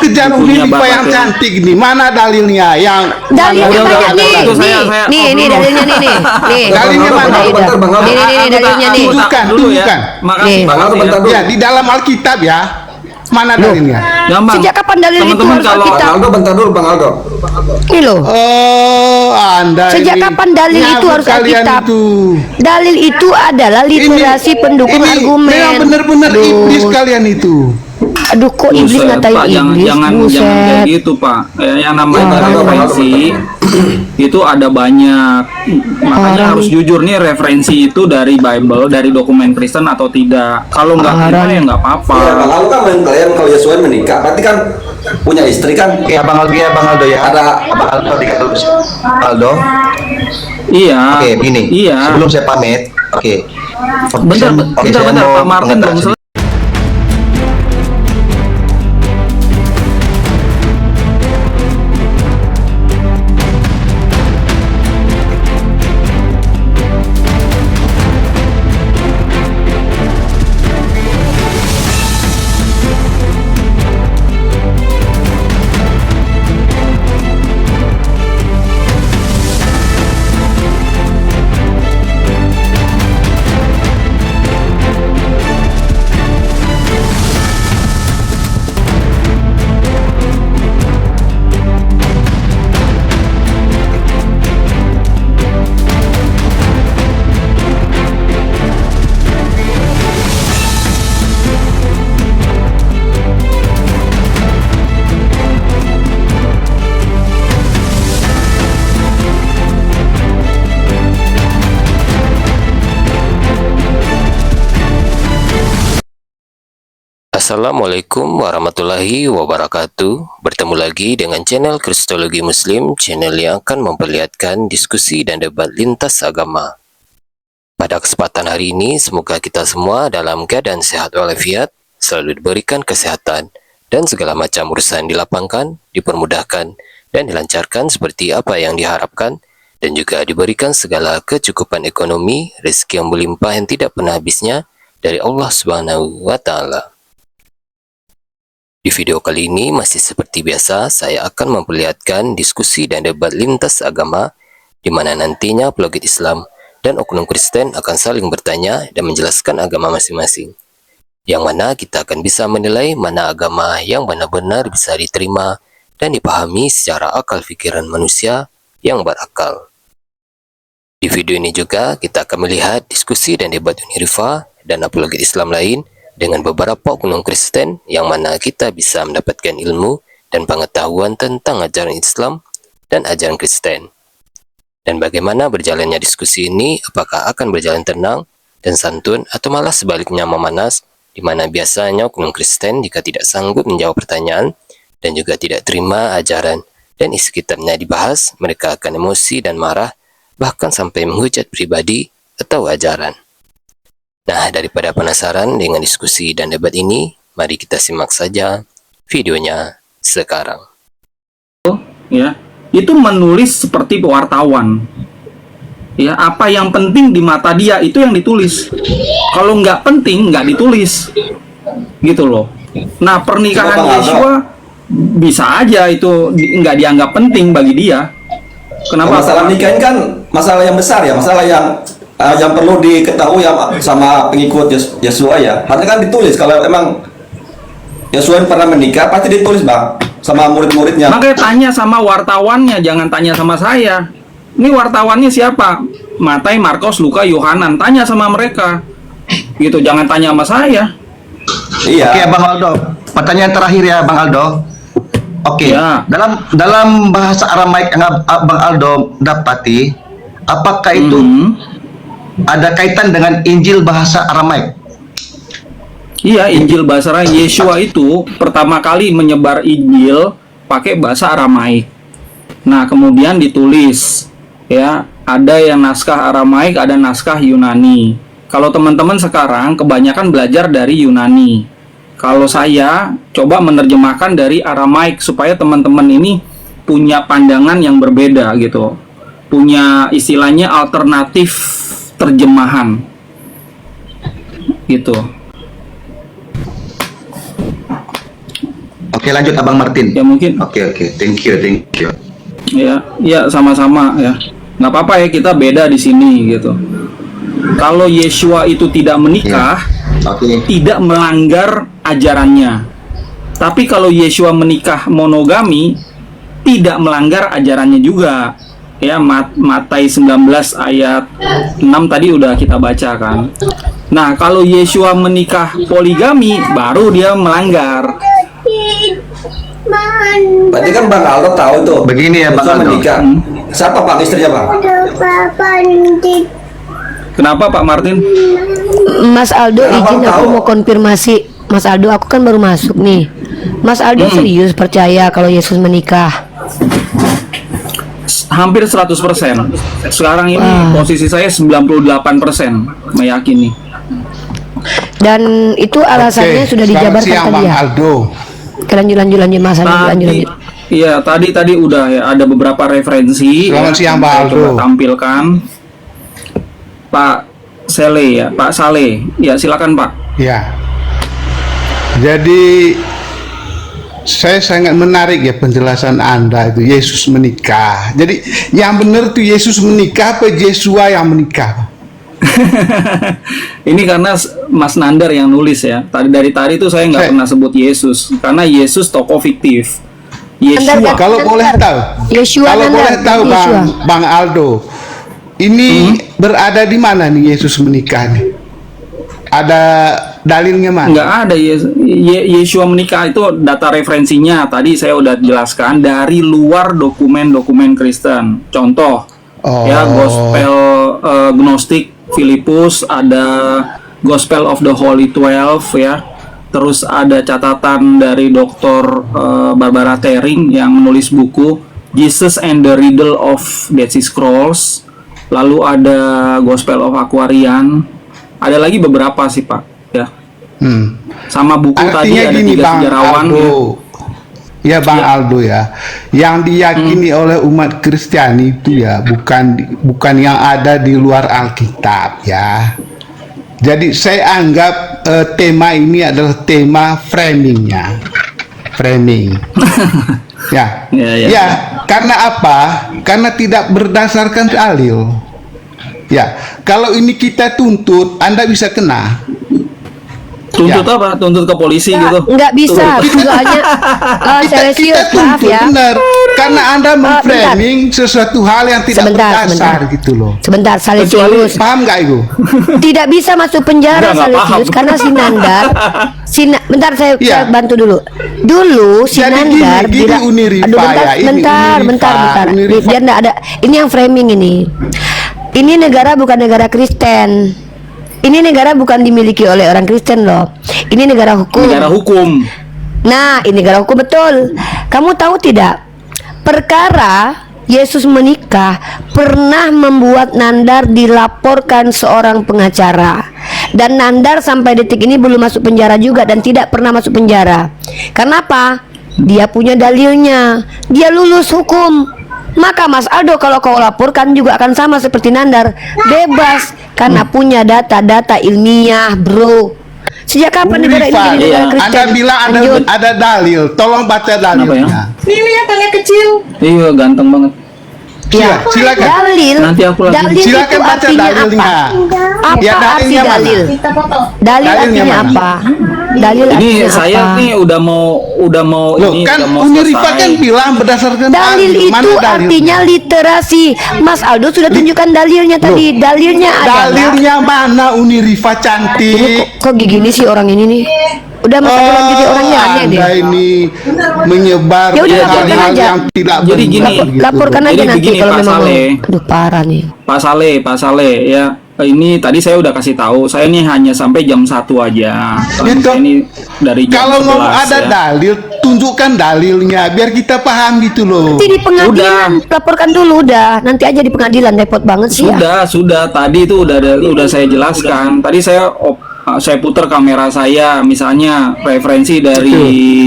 kejar bukunya Ulipa Bapak yang Ferry. cantik nih. Mana dalilnya? Yang Dalilnya Udah, banyak udah, nih. itu Nih, saya nih, off nih dulu. dalilnya nih. Nih. Dalilnya mana? Udah. Bang Aldo. Nih dalilnya nih. Tunjukkan, dulu ya. tunjukkan. Makasih Nih. Bang Aldo, makasih bentar ya. dulu. Ya di dalam Alkitab ya. Mana dalilnya? Gampang. Sejak kapan dalil itu Teman-teman harus kalau Alkitab? Bang Aldo, bentar dulu Bang Aldo. Ini loh. Oh, Anda Sejak ini kapan dalil itu nyabut harus kalian Alkitab? itu. Dalil itu adalah literasi pendukung ini argumen. memang benar-benar Aduh. iblis kalian itu. Aduh, kok iblis Buset, ngatain Pak, jangan iblis? jangan kayak Buset. gitu Pak. Yang namanya Bang Aldo, referensi itu ada banyak. Makanya Parah harus nih. jujur nih, referensi itu dari Bible, dari dokumen Kristen atau tidak. Kalau nggak Parah terima nih. ya nggak apa-apa. Iya, Bang Aldo kan mengklaim kalau Yosua menikah, berarti kan punya istri kan? Oke, Abang Aldo ya, Bang Aldo ya. Ada Abang Aldo dikata dulu. Aldo. Iya. Oke, gini. Iya. Sebelum saya pamit, oke. Bentar, Oke, bentar, saya bentar, mau Pak Martin belum mengatakan selesai. Assalamualaikum warahmatullahi wabarakatuh. Bertemu lagi dengan channel Kristologi Muslim, channel yang akan memperlihatkan diskusi dan debat lintas agama. Pada kesempatan hari ini, semoga kita semua dalam keadaan sehat walafiat, selalu diberikan kesehatan, dan segala macam urusan dilapangkan, dipermudahkan, dan dilancarkan seperti apa yang diharapkan, dan juga diberikan segala kecukupan ekonomi, rezeki yang berlimpah yang tidak pernah habisnya dari Allah Subhanahu wa Ta'ala. Di video kali ini masih seperti biasa, saya akan memperlihatkan diskusi dan debat lintas agama di mana nantinya apologet Islam dan oknum Kristen akan saling bertanya dan menjelaskan agama masing-masing. Yang mana kita akan bisa menilai mana agama yang benar-benar bisa diterima dan dipahami secara akal pikiran manusia yang berakal. Di video ini juga kita akan melihat diskusi dan debat Unirifa dan apologet Islam lain dengan beberapa oknum Kristen yang mana kita bisa mendapatkan ilmu dan pengetahuan tentang ajaran Islam dan ajaran Kristen. Dan bagaimana berjalannya diskusi ini, apakah akan berjalan tenang dan santun atau malah sebaliknya memanas, di mana biasanya oknum Kristen jika tidak sanggup menjawab pertanyaan dan juga tidak terima ajaran dan isi kitabnya dibahas, mereka akan emosi dan marah, bahkan sampai menghujat pribadi atau ajaran. Nah, daripada penasaran dengan diskusi dan debat ini, mari kita simak saja videonya sekarang. Ya, itu menulis seperti wartawan. Ya, apa yang penting di mata dia itu yang ditulis. Kalau nggak penting nggak ditulis, gitu loh. Nah, pernikahan Coba, Bang Aldo. Yesua bisa aja itu nggak dianggap penting bagi dia. Kenapa? masalah nikah ini kan masalah yang besar ya, masalah yang perlu diketahui ya sama pengikut Yosua ya. Harusnya kan ditulis kalau emang Yosua pernah menikah pasti ditulis Bang sama murid-muridnya. Makanya tanya sama wartawannya, jangan tanya sama saya. Ini wartawannya siapa? Matai, Markus, Luka, Yohanan. Tanya sama mereka. Gitu, jangan tanya sama saya. Iya. Oke, Bang Aldo. Pertanyaan terakhir ya, Bang Aldo. Oke, Ya. dalam bahasa Aramaik yang Bang Aldo dapati, apakah itu ada kaitan dengan Injil bahasa Aramaik? Iya, Injil bahasa Aramaik. Yesua itu pertama kali menyebar Injil pakai bahasa Aramaik. Nah, kemudian ditulis, ya, ada yang naskah Aramaik, ada naskah Yunani. Kalau teman-teman sekarang kebanyakan belajar dari Yunani. Kalau saya coba menerjemahkan dari Aramaik supaya teman-teman ini punya pandangan yang berbeda gitu. Punya istilahnya alternatif terjemahan. Gitu. Oke, lanjut Abang Martin. Ya mungkin Oke, thank you. ya sama-sama ya. Nggak apa-apa ya, kita beda di sini gitu. Kalau Yeshua itu tidak menikah, Oke. tidak melanggar ajarannya. Tapi kalau Yeshua menikah monogami, tidak melanggar ajarannya juga. Ya, Matius 19 ayat 6 tadi udah kita baca kan. Nah, kalau Yeshua menikah poligami, baru dia melanggar. Berarti kan Bang Aldo tahu tuh. Begini ya, Bang Yeshua Aldo. menikah. Siapa Bang istrinya Bang? Kenapa Pak Martin? Mas Aldo, Ya, izin Abang aku tahu. mau konfirmasi. Mas Aldo, aku kan baru masuk nih. Mas Aldo serius percaya kalau Yesus menikah? Hampir 100%. Sekarang ini posisi saya 98% meyakini. Dan itu alasannya Oke, sudah selamat dijabarkan siang, tadi Bang ya? Aldo. Lanjut Mas Aldo, lanjut. Iya, tadi udah ya, ada beberapa referensi. Selamat siang, Pak saya Aldo. coba tampilkan. Pak Sale ya, Pak Saleh. Ya, silakan Pak. Ya. Jadi saya sangat menarik ya penjelasan Anda itu, Yesus menikah. Jadi yang benar tuh Yesus menikah apa Yeshua yang menikah? Ini karena Mas Nandar yang nulis ya. Dari tadi tuh saya nggak pernah sebut Yesus karena Yesus tokoh fiktif. Yeshua. Nandar, Kalau boleh tahu, Yeshua kalau Nandar, boleh tahu Yeshua. Bang Aldo, ini berada di mana nih Yesus menikah nih? Ada dalilnya mana? Nggak ada Yeshua menikah itu data referensinya tadi saya udah jelaskan dari luar dokumen-dokumen Kristen. Contoh ya Gospel Gnostik Filipus, ada Gospel of the Holy 12 ya. Terus ada catatan dari Dr. Barbara Tering yang menulis buku Jesus and the Riddle of Dead Sea Scrolls. Lalu ada Gospel of Aquarian. Ada lagi beberapa sih Pak ya. Sama buku tadi Artinya ada gini 3 Bang sejarawan Aldo. Ya Bang Ya. Aldo ya. Yang diyakini oleh umat Kristiani itu ya bukan yang ada di luar Alkitab ya. Jadi saya anggap tema ini adalah tema framingnya. Framing. Ya. Ya. Karena apa? Karena tidak berdasarkan dalil. Ya, kalau ini kita tuntut, Anda bisa kena. Tuntut Ya. apa? Tuntut ke polisi gitu? Nggak bisa, soalnya kita serius, maaf tuntut ya. benar. Karena Anda memframing sesuatu hal yang tidak berdasar gitu loh. Sebentar, Saleh Kecuali- serius. Paham nggak itu? Tidak bisa masuk penjara Nggak Saleh paham. serius karena si Nandar. Bentar saya Iya. bantu dulu. Dulu si Jadi Nandar gini bilang, Unirifa aduh ya, ini bentar. Unirifa. Biar nggak ada. Ini yang framing ini. Ini negara bukan negara Kristen. Ini negara bukan dimiliki oleh orang Kristen loh. Ini negara hukum. Negara hukum. Nah, ini negara hukum betul. Kamu tahu tidak? Perkara Yesus menikah pernah membuat Nandar dilaporkan seorang pengacara. Dan Nandar sampai detik ini belum masuk penjara juga dan tidak pernah masuk penjara. Kenapa? Dia punya dalilnya. Dia lulus hukum. Maka Mas Aldo kalau kau laporkan juga akan sama seperti Nandar, bebas karena punya data-data ilmiah, bro. Sejak kapan negara ini jadi negara Iya. Kristen? Anda bilang Lanjut. ada dalil, tolong baca dalilnya. Iya, ganteng banget. Ya, silakan. dalil. Nanti aku lagi. Dalil Silakan itu baca artinya dalilnya. apa? Apa Ya, arti dalilnya mana? dalil? Dalil Dalilnya artinya mana? apa? Dalil Ini artinya saya apa? nih udah mau Loh, ini kan udah mau Unirifa selesai. kan bilang berdasarkan Dalil itu dalilnya? artinya literasi. Mas Aldo sudah tunjukkan dalilnya tadi. Dalilnya adalah. Dalilnya mana Unirifa Ini cantik? kok gini sih orang ini nih? Udah Mas Aldo lanjutin orangnya aneh deh. Anda ini menyebar Ya udah, laporkan hal-hal aja. yang tidak Jadi benar gini, gitu. Laporkan aja Jadi nanti begini, kalau Pak memang mau. Saleh. Aduh parah nih. Pak Saleh ya. Ini tadi saya udah kasih tahu, saya ini hanya sampai jam 1 aja. Karena Gitu. saya ini dari jam Kalau mau 11 ada ya. dalil, tunjukkan dalilnya biar kita paham gitu loh. Nanti di pengadilan laporkan dulu udah. Nanti aja di pengadilan repot banget sih ya. Sudah tadi itu udah saya jelaskan. Tadi saya putar kamera saya misalnya referensi dari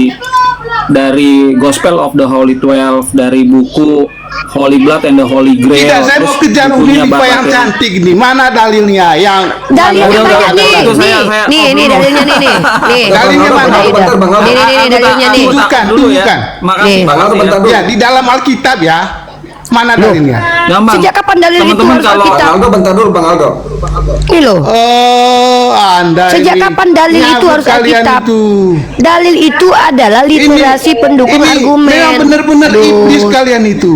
Gospel of the Holy 12, dari buku Holy Blood and the Holy Grail. Tidak, saya terus mau kejar bukunya Unilever Bapak yang Ferry. cantik nih. Mana dalilnya? Yang Dalilnya Udah, banyak nih. itu saya Nih, off nih dulu. dalilnya nih. Nih. Dalilnya mana? Nih, Bentar, Bang Aldo. nih dalilnya nih. Tunjukkan, tunjukkan. Makasih. Nih. Bang Aldo, makasih bentar ya. dulu. Ya, di dalam Alkitab ya. Mana dalilnya? Gampang. Sejak kapan dalil itu Teman-teman harus kalau Alkitab? Bang Aldo, bentar dulu Bang Aldo. Nih loh. Oh, Anda Sejak ini kapan dalil itu ngabur harus kalian Alkitab? itu. Dalil itu adalah literasi pendukung ini argumen. memang benar-benar Aduh. iblis kalian itu.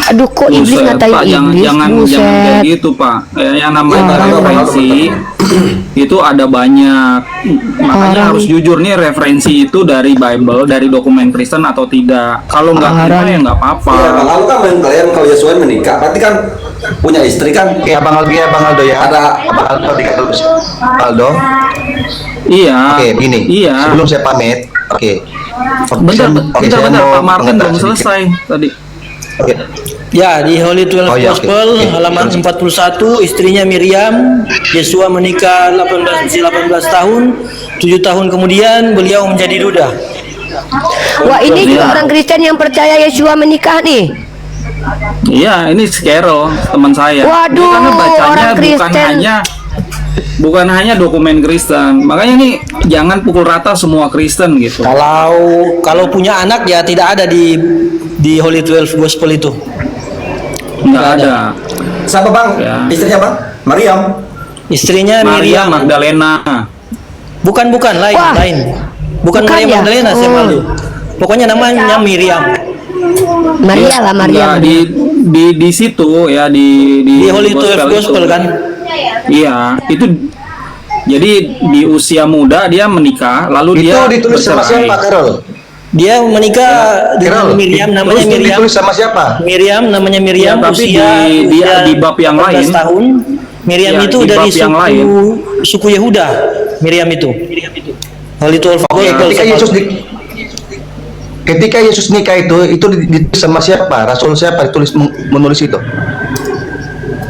Aduh, kok iblis Buset, ngatain Pak, jangan iblis? jangan Buset. kayak gitu, Pak. Yang namanya Bang Aldo, referensi itu ada banyak. Makanya Orang. harus jujur nih, referensi itu dari Bible, dari dokumen Kristen atau tidak. Kalau nggak terima Orang. ya nggak apa-apa. Iya, Bang Aldo kan kalian kalau Yosua menikah, berarti kan punya istri kan? Ya Bang Aldo ya, Bang Aldo ya. Ada- Bang Aldo dulu. Aldo. Iya. Oke, gini. Iya. Sebelum saya pamit, oke. Bentar, Oke, saya bentar, mau Pak Martin belum mengotak sedikit. selesai tadi. Oke. Ya, di Holy 12 Oh, ya, oke. Gospel Oke. halaman 41, istrinya Miriam, Yesua menikah 18 tahun, 7 tahun kemudian beliau menjadi duda. Wah, ini juga Iya. orang Kristen yang percaya Yesua menikah nih. Iya, ini Skero, teman saya. Waduh, Ini karena bacanya orang Kristen. bukan hanya dokumen Kristen. Makanya ini jangan pukul rata semua Kristen gitu. Kalau punya anak ya tidak ada di Holy 12 Gospel itu. Nggak ada. Siapa Bang? Ya. Istrinya Bang? Mariam. Istrinya Maria Miriam. Magdalena. Bukan, lain, Wah. lain. Bukan Bukan Maria ya? Magdalena, saya Oh. malu. Pokoknya namanya Miriam. Maria lah, Maria. Nggak, di situ ya Di Holy 12 itu. Gospel kan. Iya, itu jadi di usia muda dia menikah, lalu Itu dia ditulis sama bercerai. siapa, Carol? Dia menikah dengan Carol. Miriam, namanya Terus Miriam. ditulis sama siapa? Miriam namanya Miriam, Ya, tapi usia di bab yang 18 lain. tahun. Miriam Ya, itu di dari bab yang lain. suku Yehuda. Miriam itu. Holy 12 Oke, Gospel. ketika Yesus nikah itu ditulis sama siapa? Rasul siapa ditulis menulis itu?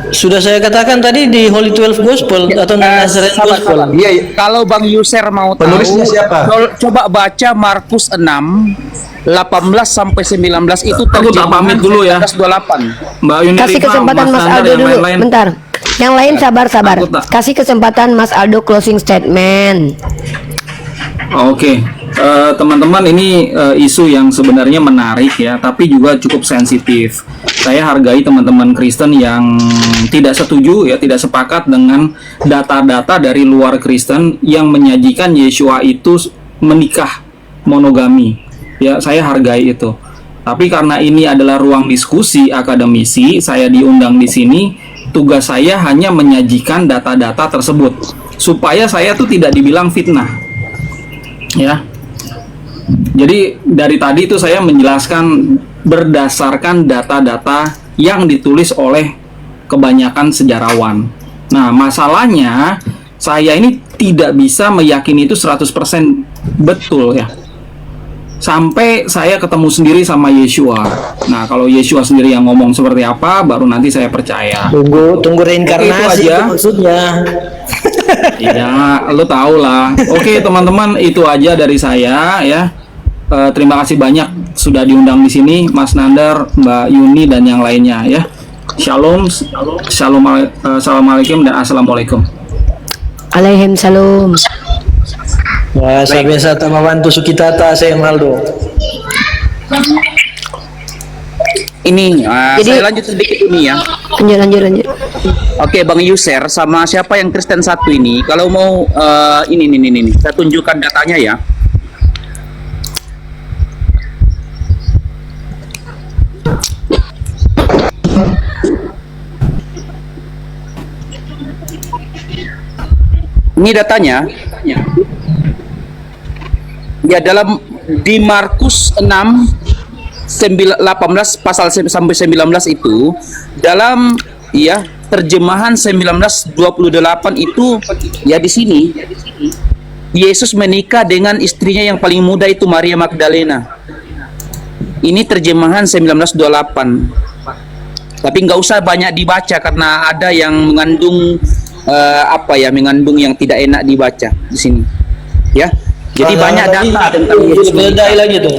Sudah saya katakan tadi di Holy 12 Gospel atau Nazarene sabar, Gospel. sabar. Iya, iya. Kalau Bang Yuser mau tahu, Penulisnya siapa? coba baca Markus 6 18 sampai 19 itu Aku tak pamit dulu ya. 1928. Mbak Yuni Kasih Rifa, kesempatan Mas Nandar, Aldo yang dulu. lain-lain. Bentar. Yang lain sabar. Aku tak. Kasih kesempatan Mas Aldo closing statement. Oke, teman-teman, ini isu yang sebenarnya menarik ya, tapi juga cukup sensitif. Saya hargai teman-teman Kristen yang tidak setuju ya, tidak sepakat dengan data-data dari luar Kristen yang menyajikan Yesua itu menikah monogami. Ya, saya hargai itu. Tapi karena ini adalah ruang diskusi akademisi, saya diundang di sini. Tugas saya hanya menyajikan data-data tersebut supaya saya tuh tidak dibilang fitnah. Ya. Jadi dari tadi itu saya menjelaskan berdasarkan data-data yang ditulis oleh kebanyakan sejarawan. Nah, masalahnya saya ini tidak bisa meyakini itu 100% betul ya. Sampai saya ketemu sendiri sama Yesua. Nah, kalau Yesua sendiri yang ngomong seperti apa, baru nanti saya percaya. Tunggu Oke, reinkarnasi itu aja. itu maksudnya. Iya, lo tau lah. Oke, teman-teman, itu aja dari saya ya. Terima kasih banyak sudah diundang di sini, Mas Nandar, Mbak Yuni, dan yang lainnya ya. Shalom, assalamualaikum dan assalamualaikum. Alaihissalam. Ya, saya biasa tak membantu Sukitata, saya Maldo. Ini Jadi- saya lanjut sedikit ini ya. Lanjut. Oke, Bang Yuser sama siapa yang Kristen satu ini, kalau mau ini saya tunjukkan datanya ya. Ini datanya. Ya, dalam di Markus 6 18 pasal sampai 19 itu, dalam ya terjemahan 1928 itu ya di sini Yesus menikah dengan istrinya yang paling muda itu Maria Magdalena. Ini terjemahan 1928. Tapi nggak usah banyak dibaca karena ada yang mengandung mengandung yang tidak enak dibaca di sini. Ya. Jadi banyak data tentang Injil Yesus keledai menikah. lagi tuh.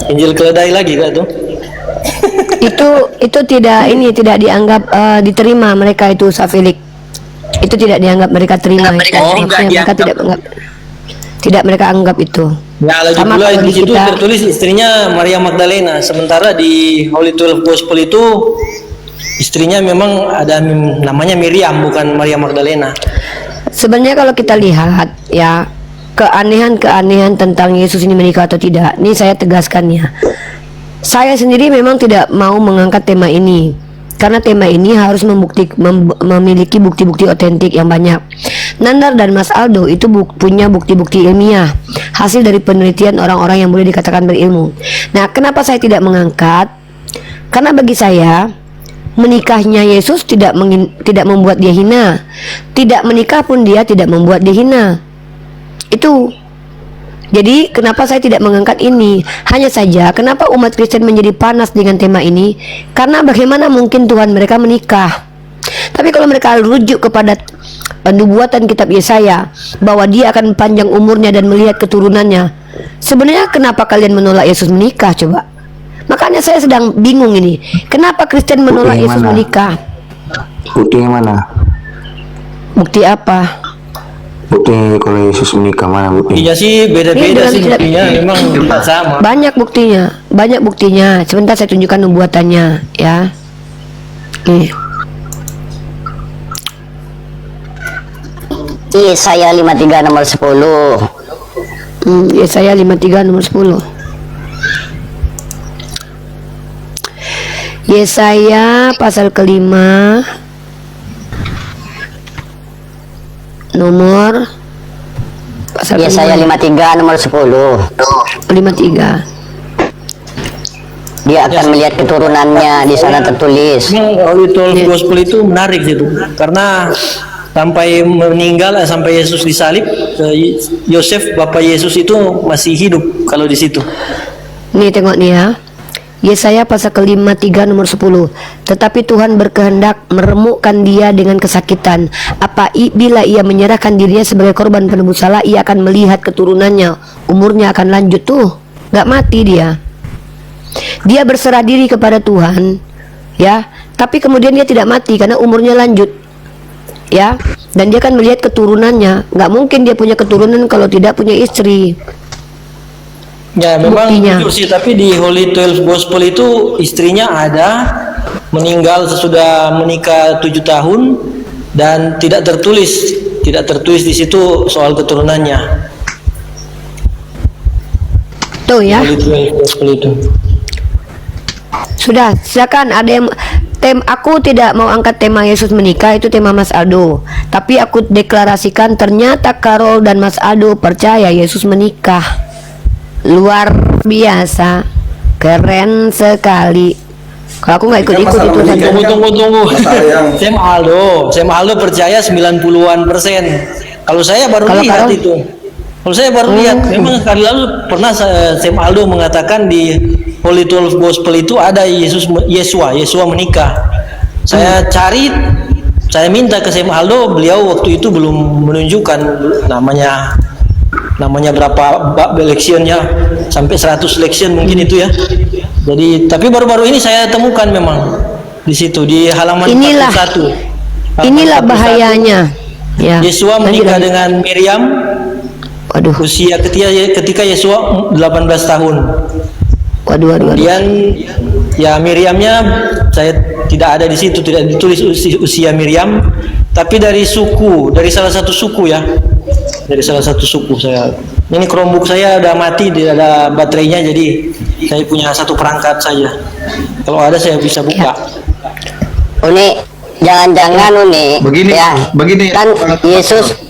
Injil keledai lagi kan tuh. itu tidak dianggap diterima mereka itu, Safilik. Itu tidak dianggap mereka terima. Mereka tidak mereka anggap itu. Ya, lagi Sama pula kalau di situ kita- tertulis istrinya Maria Magdalena, sementara di Holy 12 Gospel itu istrinya memang ada namanya Miriam, bukan Maria Magdalena. Sebenarnya kalau kita lihat ya, keanehan-keanehan tentang Yesus ini menikah atau tidak, ini saya tegaskan ya. Saya sendiri memang tidak mau mengangkat tema ini, karena tema ini harus memiliki bukti-bukti otentik yang banyak. Nandar dan Mas Aldo itu punya bukti-bukti ilmiah, hasil dari penelitian orang-orang yang boleh dikatakan berilmu. Nah, kenapa saya tidak mengangkat? Karena bagi saya, menikahnya Yesus tidak membuat dia hina. Tidak menikah pun dia tidak membuat dia hina. Itu. Jadi kenapa saya tidak mengangkat ini? Hanya saja kenapa umat Kristen menjadi panas dengan tema ini? Karena bagaimana mungkin Tuhan mereka menikah? Tapi kalau mereka rujuk kepada nubuatan kitab Yesaya bahwa dia akan panjang umurnya dan melihat keturunannya, sebenarnya kenapa kalian menolak Yesus menikah coba? Makanya saya sedang bingung ini. Kenapa Kristen menolak Bukti yang Yesus mana? menikah? Bukti yang mana? Bukti apa? Bukti kalau Yesus menikah mana bukti? Buktinya sih beda-beda Ini sih, tidak- buktinya memang tidak sama. Banyak buktinya. Sebentar saya tunjukkan nubuatannya ya. Nih. Yesaya 53 nomor 10. Yesaya 53 nomor 10. Yesaya pasal kelima nomor pasal Yesaya 53 nomor 10. 53. Dia akan melihat keturunannya, di sana tertulis. Holy 12 Gospel itu menarik itu, karena sampai meninggal, sampai Yesus disalib, Yosef bapak Yesus itu masih hidup kalau di situ. Nih tengok nih ya. Yesaya pasal ke-53 nomor 10. Tetapi Tuhan berkehendak meremukkan dia dengan kesakitan. Bila ia menyerahkan dirinya sebagai korban penebus salah, ia akan melihat keturunannya. Umurnya akan lanjut tuh. Gak mati dia. Dia berserah diri kepada Tuhan, ya. Tapi kemudian dia tidak mati karena umurnya lanjut, ya. Dan dia akan melihat keturunannya. Gak mungkin dia punya keturunan kalau tidak punya istri. Ya memang Buktinya. jujur sih, tapi di Holy 12 Gospel itu istrinya ada, meninggal sesudah menikah 7 tahun, dan tidak tertulis di situ soal keturunannya. Tuh ya. Holy 12 Gospel itu. Sudah, silakan. Ada yang aku tidak mau angkat tema Yesus menikah, itu tema Mas Aldo. Tapi aku deklarasikan ternyata Karol dan Mas Aldo percaya Yesus menikah. Luar biasa, keren sekali. Kalau aku nggak ikut-ikut itu saja. Tunggu. Masalah yang Sam Aldo percaya 90-an%. Kalau saya baru Kalau lihat Karol? itu. Kalau saya baru lihat, memang kali lalu pernah Sam Aldo mengatakan di Holy 12 Gospel itu ada Yesua menikah. Saya cari, saya minta ke Sam Aldo, beliau waktu itu belum menunjukkan namanya berapa lectionnya, sampai 100 lection mungkin itu ya. Jadi tapi baru-baru ini saya temukan memang di situ di halaman 41. Inilah bahayanya. Ya. Yesua menikah dengan Miriam. Waduh. Usia ketika Yesua 18 tahun. Waduh. Kemudian ya Miriamnya saya tidak ada di situ, tidak ditulis usia Miriam, tapi dari salah satu suku ya. Dari salah satu suku saya. Ini Chromebook saya udah mati, tidak ada baterainya, jadi saya punya satu perangkat saja. Kalau ada saya bisa buka. Uni, jangan-jangan Uni. Begini, ya. begini. Kan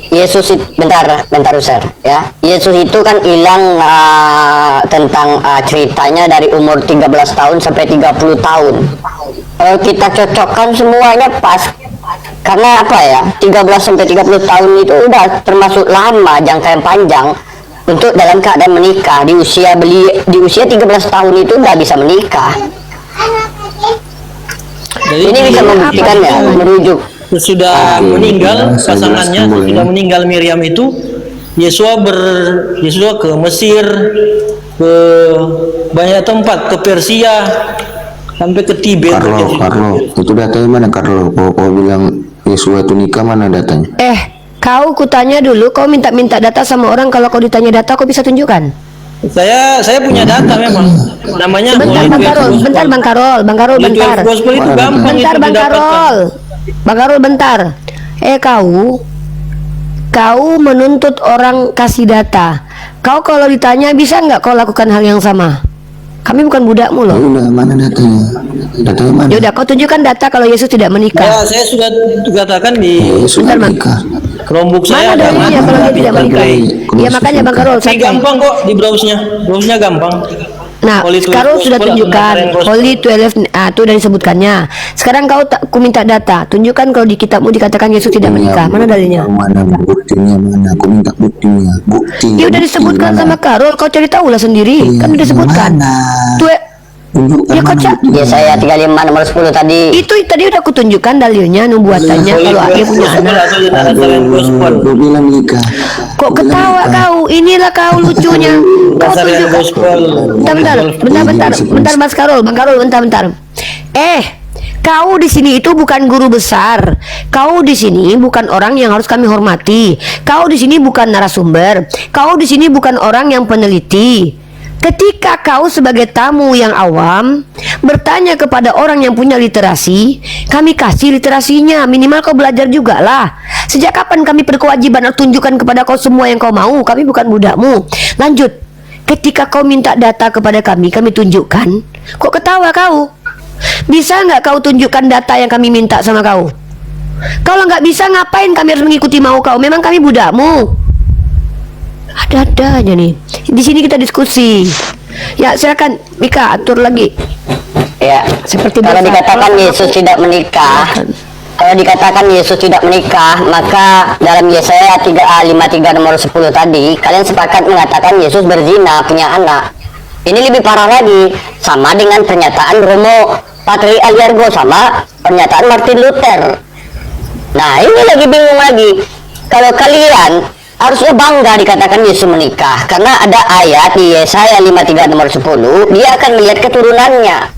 Yesus bentar Ustaz ya. Yesus itu kan hilang tentang ceritanya dari umur 13 tahun sampai 30 tahun. Kalau kita cocokkan semuanya pas. Karena apa ya? 13 sampai 30 tahun itu udah termasuk lama, jangka yang panjang untuk dalam keadaan menikah. Di usia 13 tahun itu udah bisa menikah. Jadi Ini bisa membuktikan ya, merujuk. sudah meninggal saya pasangannya, jelaskan boleh. sudah meninggal Miriam itu, Yesua ke Mesir, ke banyak tempat, ke Persia, sampai ke Tibet. Carlo, itu datanya mana Carlo? Kau bilang Yesua itu nikah, mana datanya? Kau kutanya dulu, kau minta data sama orang, kalau kau ditanya data kau bisa tunjukkan? Saya punya data memang. Namanya Bentar Bang Karol, bentar. bentar. Gospel itu gampang Bentar itu Bang Karol. Bang Karol bentar. Kau menuntut orang kasih data. Kau kalau ditanya bisa nggak kau lakukan hal yang sama? Kami bukan budakmu loh. Udah, mana datanya? Datanya mana? Yaudah, kau tunjukkan data kalau Yesus tidak menikah. Ya, saya sudah katakan di Bentar Bang. Chromebook saya. Mana dalilnya kalau dia tidak menikah? Ya makanya Bang Karol. Ini gampang kok di browse-nya gampang. Nah, Holy 12 sekarang sudah Gospel, tunjukkan Gospel. Holy 12, itu udah disebutkannya. Sekarang ku minta data, tunjukkan kalau di kitabmu dikatakan Yesus tidak menikah. Mana dalilnya? Mana buktinya mana? Aku minta buktinya. Bukti. Ya udah disebutkan sama Karol, kau cari tahu lah sendiri. Kan udah disebutkan. Tuh, ya kau cak. Yesaya 35 nomor 10 tadi. Itu tadi udah aku tunjukkan dalilnya, nubuatannya kalau dia punya anak. Kau bilang nikah. Kok ketawa kau? Inilah kau lucunya. Kau tunjukkan. Bentar, Mas Karol, Bang Karol, bentar. Kau di sini itu bukan guru besar. Kau di sini bukan orang yang harus kami hormati. Kau di sini bukan narasumber. Kau di sini bukan orang yang peneliti. Ketika kau sebagai tamu yang awam bertanya kepada orang yang punya literasi, kami kasih literasinya, minimal kau belajar juga lah. Sejak kapan kami berkewajiban tunjukkan kepada kau semua yang kau mau? Kami bukan budakmu. Lanjut. Ketika kau minta data kepada kami tunjukkan. Kok ketawa kau? Bisa nggak kau tunjukkan data yang kami minta sama kau? Kalau nggak bisa, ngapain kami harus mengikuti mau kau? Memang kami budakmu. Ada aja nih. Di sini kita diskusi. Ya silakan Mika, atur lagi. Ya, Seperti kalau biasa. dikatakan Yesus tidak menikah, maka dalam Yesaya 53 nomor 10 tadi, kalian sepakat mengatakan Yesus berzina, punya anak. Ini lebih parah lagi, sama dengan pernyataan Romo Patri Aliargo, sama pernyataan Martin Luther. Nah, ini lagi bingung lagi. Kalau kalian harusnya bangga dikatakan Yesus menikah, karena ada ayat di Yesaya 53 nomor 10, dia akan melihat keturunannya.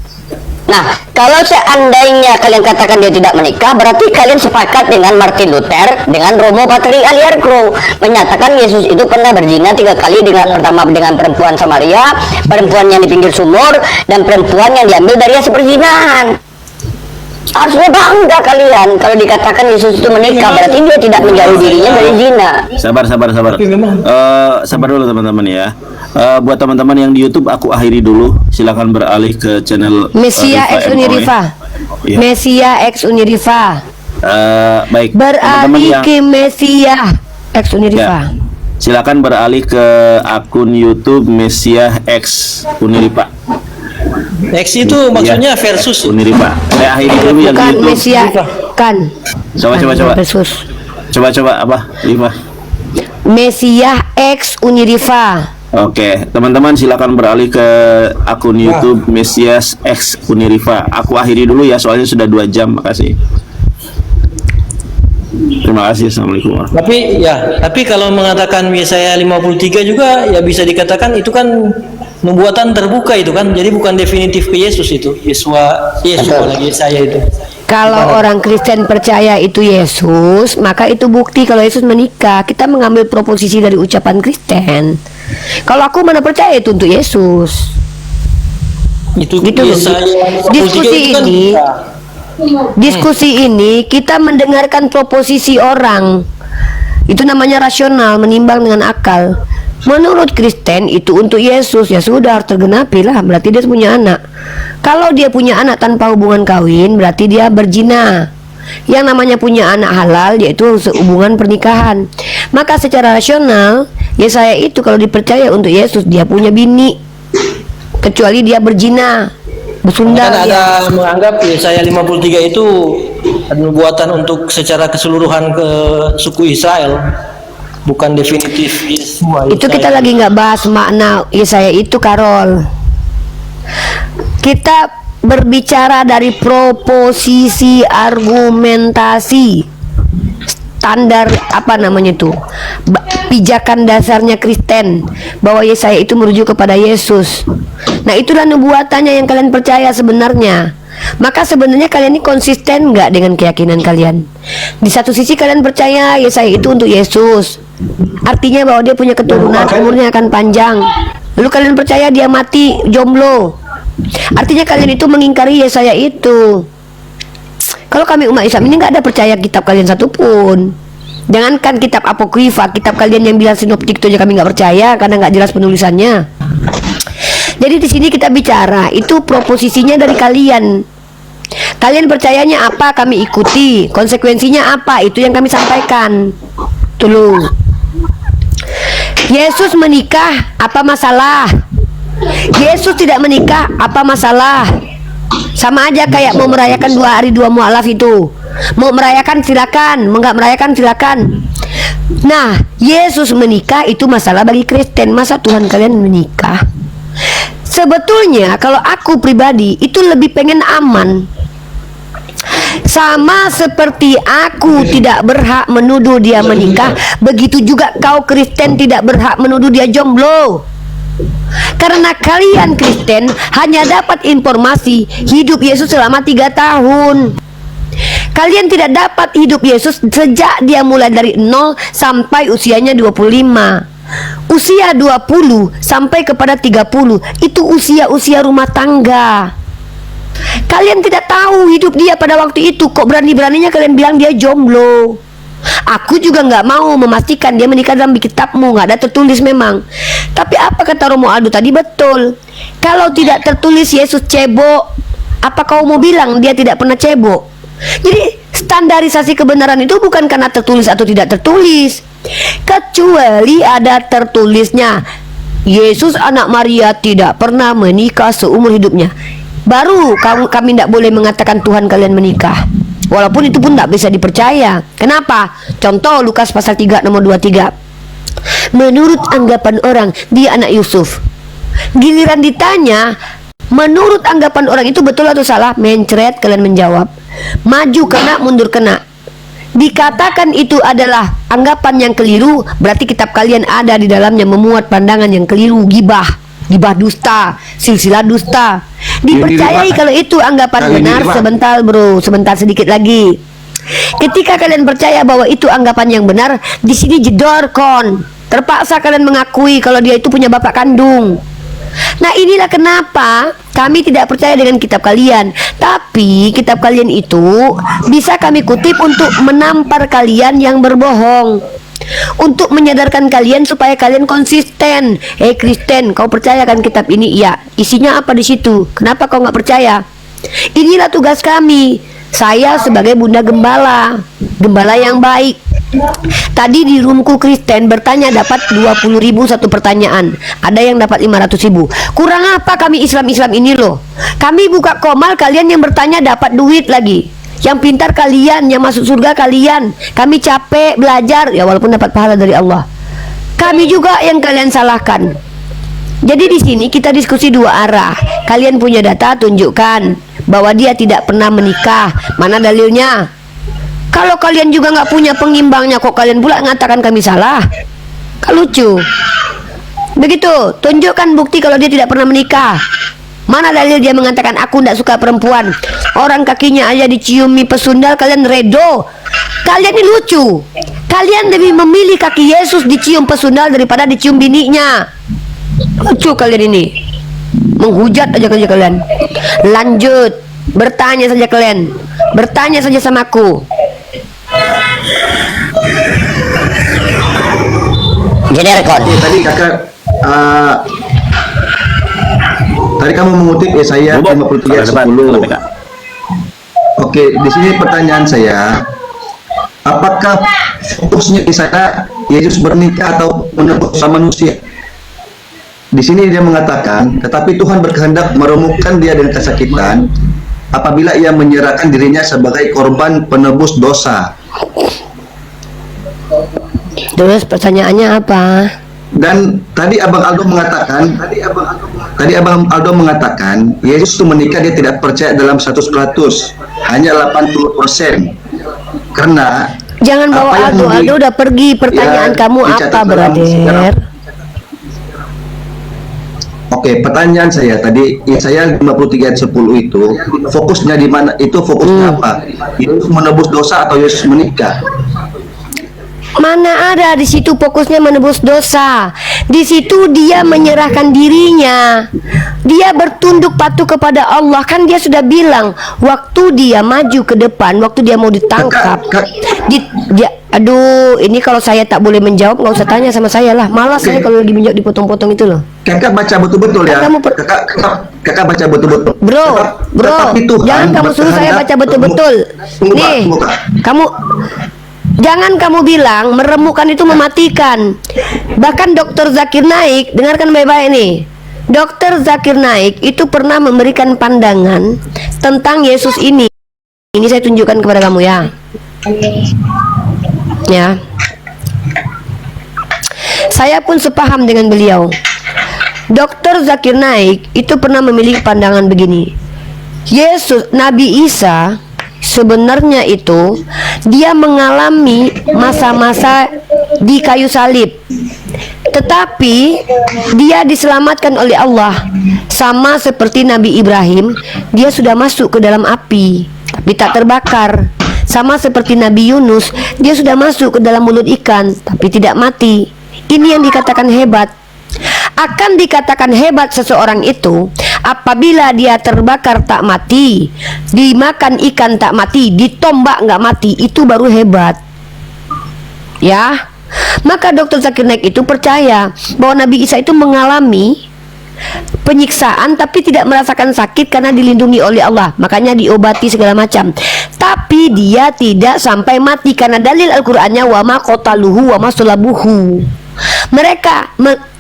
Nah, kalau seandainya kalian katakan dia tidak menikah, berarti kalian sepakat dengan Martin Luther, dengan Romo Patri Aliargo, menyatakan Yesus itu pernah berzina 3 kali, pertama dengan perempuan Samaria, perempuan yang di pinggir sumur, dan perempuan yang diambil dari hasil perzinahan. Harusnya bangga kalian kalau dikatakan Yesus itu menikah, berarti dia tidak menjauh dirinya dari zina. Sabar. Sabar dulu teman-teman ya. Buat teman-teman yang di YouTube, aku akhiri dulu. Silakan beralih ke channel Mesia X Uniriva. Ya. Mesia X Uniriva. Baik. Beralih teman-teman ke Mesia X Uniriva. Silakan beralih ke akun YouTube Mesia X Uniriva. X itu maksudnya versus Uniriva. Saya akhiri dulu yang di Bukan YouTube. Mesia kan. Coba. Versus. Coba apa? Riva. Mesia X Uniriva. Oke, teman-teman silakan beralih ke akun YouTube Mesias X Uniriva. Aku akhiri dulu ya, soalnya sudah 2 jam. Makasih. Terima kasih. Assalamualaikum. Tapi kalau mengatakan Yesaya 53 juga ya bisa dikatakan itu kan nubuatan terbuka itu kan. Jadi bukan definitif ke Yesus itu. Yesua lagi Yesaya itu. Kalau orang Kristen percaya itu Yesus, maka itu bukti kalau Yesus menikah. Kita mengambil proposisi dari ucapan Kristen. Kalau aku mana percaya itu untuk Yesus. Itu gitu loh. Diskusi ini kita mendengarkan proposisi orang. Itu namanya rasional, menimbang dengan akal. Menurut Kristen itu untuk Yesus, ya sudah harus tergenapi lah, berarti dia punya anak. Kalau dia punya anak tanpa hubungan kawin, berarti dia berzina. Yang namanya punya anak halal yaitu hubungan pernikahan. Maka secara rasional, Yesaya itu kalau dipercaya untuk Yesus, dia punya bini, kecuali dia berzina, bersundal. Kan ada menganggap Yesaya 53 itu nubuatan untuk secara keseluruhan ke suku Israel, bukan definitif Yesua. Itu kita lagi nggak bahas makna Yesaya itu, Karol. Kita berbicara dari proposisi argumentasi. standar apa namanya itu, pijakan dasarnya Kristen bahwa Yesaya itu merujuk kepada Yesus. Nah, itulah nubuatannya yang kalian percaya sebenarnya. Maka sebenarnya kalian ini konsisten nggak dengan keyakinan kalian? Di satu sisi kalian percaya Yesaya itu untuk Yesus, artinya bahwa dia punya keturunan, umurnya akan panjang. Lalu kalian percaya dia mati jomblo, artinya kalian itu mengingkari Yesaya itu. Kalau kami umat Islam ini nggak ada percaya kitab kalian satupun. Jangankan kitab apokrifa, kitab kalian yang bilang sinoptik itu aja kami nggak percaya karena nggak jelas penulisannya. Jadi di sini kita bicara itu proposisinya dari kalian. Kalian percayanya apa, kami ikuti. Konsekuensinya apa, itu yang kami sampaikan. Tolong. Yesus menikah, apa masalah? Yesus tidak menikah, apa masalah? Sama aja kayak mau merayakan 2 hari 2 mualaf itu. Mau merayakan silakan, mau nggak merayakan silakan. Nah, Yesus menikah itu masalah bagi Kristen. Masa Tuhan kalian menikah? Sebetulnya kalau aku pribadi itu lebih pengen aman. Sama seperti aku tidak berhak menuduh dia menikah, begitu juga kau Kristen tidak berhak menuduh dia jomblo. Karena kalian Kristen hanya dapat informasi hidup Yesus selama 3 tahun. Kalian tidak dapat hidup Yesus sejak dia mulai dari 0 sampai usianya 25. Usia 20 sampai kepada 30 itu usia-usia rumah tangga. Kalian tidak tahu hidup dia pada waktu itu. Kok berani-beraninya kalian bilang dia jomblo? Aku juga nggak mau memastikan dia menikah dalam kitabmu, nggak ada tertulis memang. Tapi apa kata Romo Aldo tadi betul. Kalau tidak tertulis Yesus cebok, apa kau mau bilang dia tidak pernah cebok? Jadi standarisasi kebenaran itu bukan karena tertulis atau tidak tertulis, kecuali ada tertulisnya Yesus anak Maria tidak pernah menikah seumur hidupnya. Baru kami tidak boleh mengatakan Tuhan kalian menikah. Walaupun itu pun tidak bisa dipercaya. Kenapa? Contoh Lukas pasal 3 nomor 23. Menurut anggapan orang dia anak Yusuf. Giliran ditanya menurut anggapan orang itu betul atau salah, mencret kalian menjawab. Maju kena, mundur kena. Dikatakan itu adalah anggapan yang keliru, berarti kitab kalian ada di dalamnya memuat pandangan yang keliru, gibah dusta, silsilah dusta. Dipercayai kalau itu anggapan benar. Sebentar bro, sebentar sedikit lagi. Ketika kalian percaya bahwa itu anggapan yang benar, di sini jedor kon. Terpaksa kalian mengakui kalau dia itu punya bapak kandung. Nah, inilah kenapa kami tidak percaya dengan kitab kalian. Tapi kitab kalian itu bisa kami kutip untuk menampar kalian yang berbohong, untuk menyadarkan kalian supaya kalian konsisten. Kristen, kau percayakan kitab ini? Iya. Isinya apa di situ? Kenapa kau nggak percaya? Inilah tugas kami. Saya sebagai bunda gembala yang baik. Tadi di roomku Kristen bertanya dapat 20.000 satu pertanyaan. Ada yang dapat 500.000. Kurang apa kami Islam ini loh? Kami buka komal, kalian yang bertanya dapat duit lagi. Yang pintar kalian, yang masuk surga kalian. Kami capek belajar, ya walaupun dapat pahala dari Allah. Kami juga yang kalian salahkan. Jadi di sini kita diskusi 2 arah. Kalian punya data, tunjukkan bahwa dia tidak pernah menikah. Mana dalilnya? Kalau kalian juga nggak punya pengimbangnya, kok kalian pula mengatakan kami salah? Kan lucu. Begitu, tunjukkan bukti kalau dia tidak pernah menikah. Mana dalil dia mengatakan aku tidak suka perempuan? Orang kakinya aja diciumi pesundal, kalian redo. Kalian ini lucu. Kalian lebih memilih kaki Yesus dicium pesundal daripada dicium bininya. Lucu kalian ini. Menghujat aja kalian. Lanjut, bertanya saja kalian. Bertanya saja sama aku. Jadi rekod. Tadi kakak tadi kamu mengutip Yesaya 53 ayat 10. Oke, di sini pertanyaan saya, apakah fokusnya di sana Yesus bernikah atau menebus manusia? Di sini dia mengatakan, tetapi Tuhan berkehendak meremukkan dia dengan kesakitan apabila ia menyerahkan dirinya sebagai korban penebus dosa. Terus pertanyaannya apa? Dan tadi Abang Aldo mengatakan, Yesus itu menikah dia tidak percaya dalam 100%, hanya 80%. Karena Jangan bawa Apa yang Aldo. di- Aldo udah pergi. Pertanyaan Ya, kamu dicatat apa, dalam brother? sejarah. Oke, pertanyaan saya tadi, Yesaya 53 ayat 10 itu fokusnya di mana? Itu fokusnya apa? Yesus menebus dosa atau Yesus menikah? Mana ada di situ fokusnya menebus dosa. Di situ dia menyerahkan dirinya. Dia bertunduk patuh kepada Allah. Kan dia sudah bilang waktu dia maju ke depan, waktu dia mau ditangkap. Aduh, ini kalau saya tak boleh menjawab, nggak usah tanya sama saya lah. Malas saya kalau lagi menjawab dipotong-potong itu loh. Kakak baca betul-betul ya. Kamu Kakak baca betul-betul. Bro, Tetapi Tuhan jangan kamu suruh saya berkehendak baca betul-betul. Nih, kamu jangan kamu bilang meremukkan itu mematikan. Bahkan Dr. Zakir Naik, dengarkan baik-baik nih. Dr. Zakir Naik itu pernah memberikan pandangan tentang Yesus ini. Ini saya tunjukkan kepada kamu ya. Ya. Saya pun sepaham dengan beliau. Dr. Zakir Naik itu pernah memiliki pandangan begini. Yesus, Nabi Isa sebenarnya itu dia mengalami masa-masa di kayu salib, tetapi dia diselamatkan oleh Allah. Sama seperti Nabi Ibrahim, dia sudah masuk ke dalam api tapi tak terbakar. Sama seperti Nabi Yunus, dia sudah masuk ke dalam mulut ikan tapi tidak mati. Ini yang dikatakan hebat. Akan dikatakan hebat seseorang itu apabila dia terbakar tak mati, dimakan ikan tak mati, ditombak nggak mati, itu baru hebat. Ya, maka Dr. Zakir Naik itu percaya bahwa Nabi Isa itu mengalami penyiksaan tapi tidak merasakan sakit karena dilindungi oleh Allah, makanya diobati segala macam. Tapi dia tidak sampai mati karena dalil Al-Qur'annya wa ma qataluhu wa ma sulabuhu.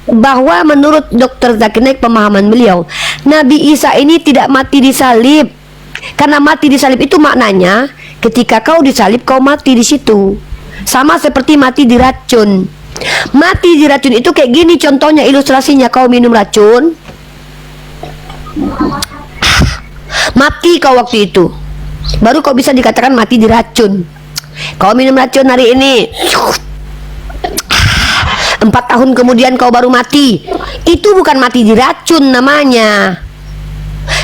Bahwa menurut Dr. Zakir Naik, pemahaman beliau, Nabi Isa ini tidak mati di salib. Karena mati di salib itu maknanya ketika kau disalib kau mati di situ. Sama seperti mati di racun. Mati di racun itu kayak gini contohnya, ilustrasinya, kau minum racun, mati kau waktu itu, baru kau bisa dikatakan mati di racun. Kau minum racun hari ini, 4 tahun kemudian kau baru mati. Itu bukan mati di racun namanya.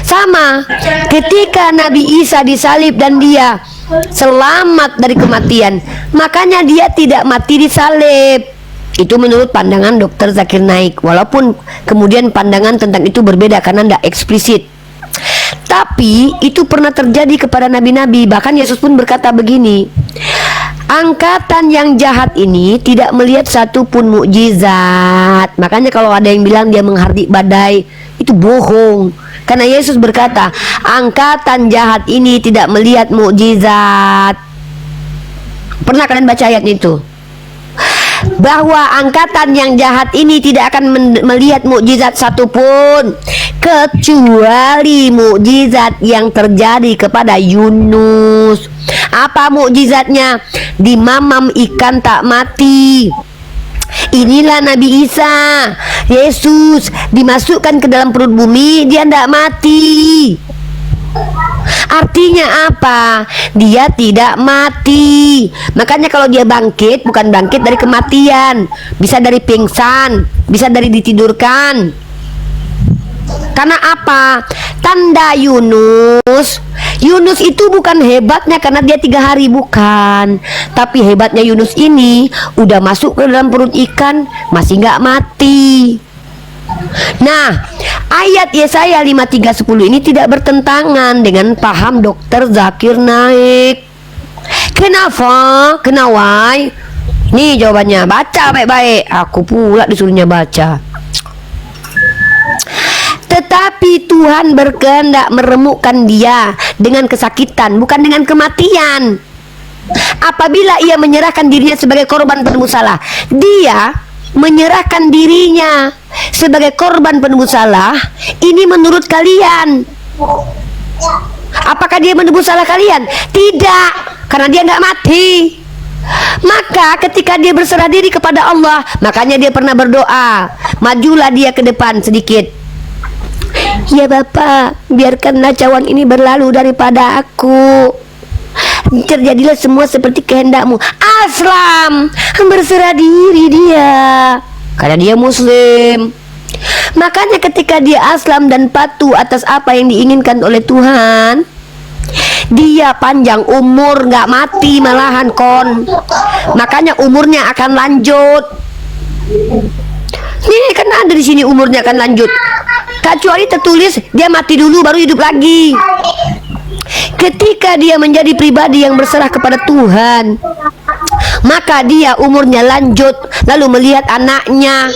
Sama ketika Nabi Isa disalib dan dia selamat dari kematian, makanya dia tidak mati di salib. Itu menurut pandangan Dr. Zakir Naik. Walaupun kemudian pandangan tentang itu berbeda karena tidak eksplisit. Tapi itu pernah terjadi kepada nabi-nabi. Bahkan Yesus pun berkata begini, angkatan yang jahat ini tidak melihat satupun mukjizat. Makanya kalau ada yang bilang dia menghardik badai, itu bohong. Karena Yesus berkata, angkatan jahat ini tidak melihat mukjizat. Pernah kalian baca ayat itu? Bahwa angkatan yang jahat ini tidak akan melihat mukjizat satupun, kecuali mukjizat yang terjadi kepada Yunus. Apa mukjizatnya? Dimamam ikan tak mati. Inilah Nabi Isa, Yesus dimasukkan ke dalam perut bumi, dia tidak mati. Artinya apa? Dia tidak mati. Makanya kalau dia bangkit, bukan bangkit dari kematian, bisa dari pingsan, bisa dari ditidurkan. Karena apa? Tanda Yunus. Yunus itu bukan hebatnya karena dia 3 hari, bukan. Tapi hebatnya Yunus ini udah masuk ke dalam perut ikan, masih nggak mati. Nah, ayat Yesaya 53:10 ini tidak bertentangan dengan paham Dr. Zakir Naik. Kenapa? Kenapa? Nih jawabannya, baca baik-baik. Aku pula disuruhnya baca. Tetapi Tuhan berkehendak meremukkan dia dengan kesakitan, bukan dengan kematian. Apabila ia menyerahkan dirinya sebagai korban penebus salah, dia menyerahkan dirinya sebagai korban penebus salah. Ini menurut kalian, apakah dia menebus salah kalian? Tidak, karena dia nggak mati. Maka ketika dia berserah diri kepada Allah, makanya dia pernah berdoa, majulah dia ke depan sedikit. Ya Bapak, biarkanlah cawan ini berlalu daripada aku. terjadilah semua seperti kehendakmu. Aslam, berserah diri dia, karena dia muslim. Makanya ketika dia aslam dan patuh atas apa yang diinginkan oleh Tuhan, dia panjang umur, nggak mati malahan kon. Makanya umurnya akan lanjut. Ini kan ada di sini umurnya akan lanjut. Kecuali tertulis dia mati dulu baru hidup lagi. Ketika dia menjadi pribadi yang berserah kepada Tuhan, maka dia umurnya lanjut, lalu melihat anaknya.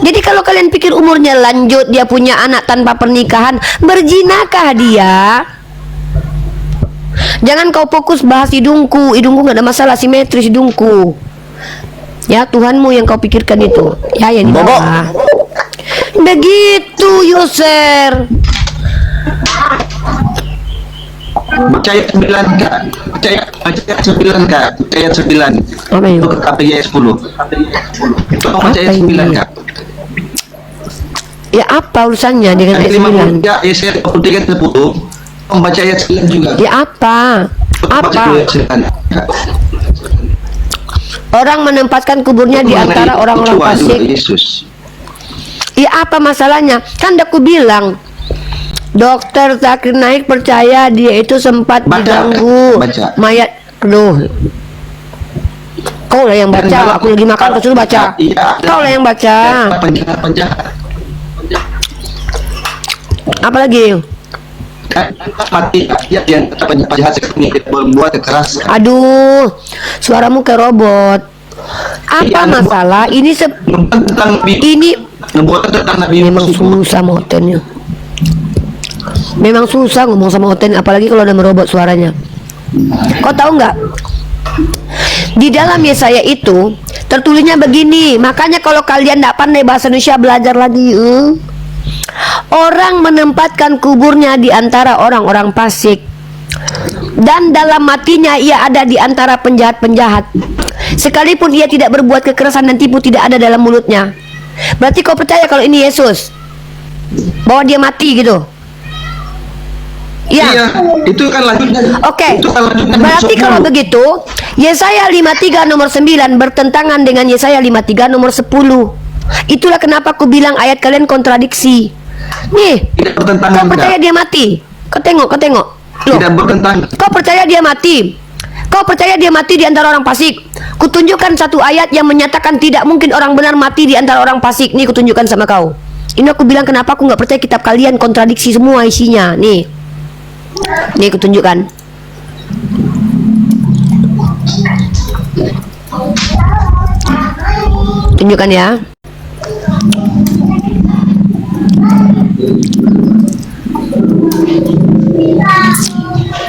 Jadi kalau kalian pikir umurnya lanjut, dia punya anak tanpa pernikahan, berzinakah dia? Jangan kau fokus bahas hidungku nggak ada masalah, simetris hidungku. Ya, Tuhanmu yang kau pikirkan itu. Ya, yang di bawah. Begitu, Yoser. Baca ayat 9 Kak. Baca ayat 9 Kak. Baca ayat 9. Apa itu? Untuk KPG 10. Tolong baca ayat 9 Kak. Ya, apa urusannya dengan ayat 9? Ya, Yesaya 23 10. Membaca ayat 9 juga. Ya, apa? Baca ayat 9. Orang menempatkan kuburnya di antara orang-orang fasik. Yesus. Ya, apa masalahnya? Kan udah aku bilang, Dokter Zakir Naik percaya dia itu sempat diganggu mayat. Aduh, kau lah yang baca, aku lagi makan kau suruh baca. Kau lah yang baca. Apa lagi? Mati yang penjahat berbuat kekerasan. Aduh, suaramu kayak robot. Apa masalah? Ini memang susah mau hotelnya. Memang susah ngomong sama Oten, apalagi kalau udah merobot suaranya. Kau tahu nggak? Di dalam Yesaya itu tertulisnya begini. Makanya kalau kalian tidak pandai bahasa Indonesia, belajar lagi. Orang menempatkan kuburnya di antara orang-orang fasik, dan dalam matinya ia ada di antara penjahat-penjahat. Sekalipun ia tidak berbuat kekerasan dan tipu tidak ada dalam mulutnya. Berarti kau percaya kalau ini Yesus, bahwa dia mati gitu? Iya, itu kan lanjutnya. Oke. Berarti kalau begitu, Yesaya 53 nomor 9 bertentangan dengan Yesaya 53 nomor 10. Itulah kenapa aku bilang ayat kalian kontradiksi. Nih, kau percaya dia mati? Kau tengok. Loh, tidak bertentangan. Kau percaya dia mati? Kau percaya dia mati di antara orang fasik? Kutunjukkan satu ayat yang menyatakan tidak mungkin orang benar mati di antara orang fasik. Nih, kutunjukkan sama kau. Ini aku bilang kenapa aku nggak percaya kitab kalian kontradiksi semua isinya. Nih, aku tunjukkan. Tunjukkan ya.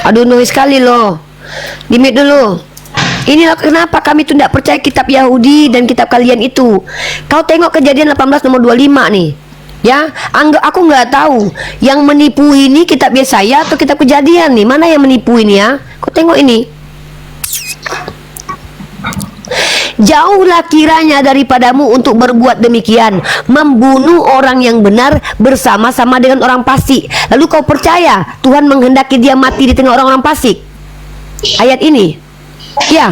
Aduh, noise sekali loh. Dimit dulu. Inilah kenapa kami tuh tidak percaya kitab Yahudi dan kitab kalian itu. Kau tengok Kejadian 18 nomor 25 nih. Ya, aku nggak tahu yang menipu ini kitab Yesaya atau kitab Kejadian nih. Mana yang menipu ini ya? Kau tengok ini. Jauhlah kiranya daripadamu untuk berbuat demikian, membunuh orang yang benar bersama-sama dengan orang fasik. Lalu kau percaya Tuhan menghendaki dia mati di tengah orang-orang fasik? Ayat ini, ya,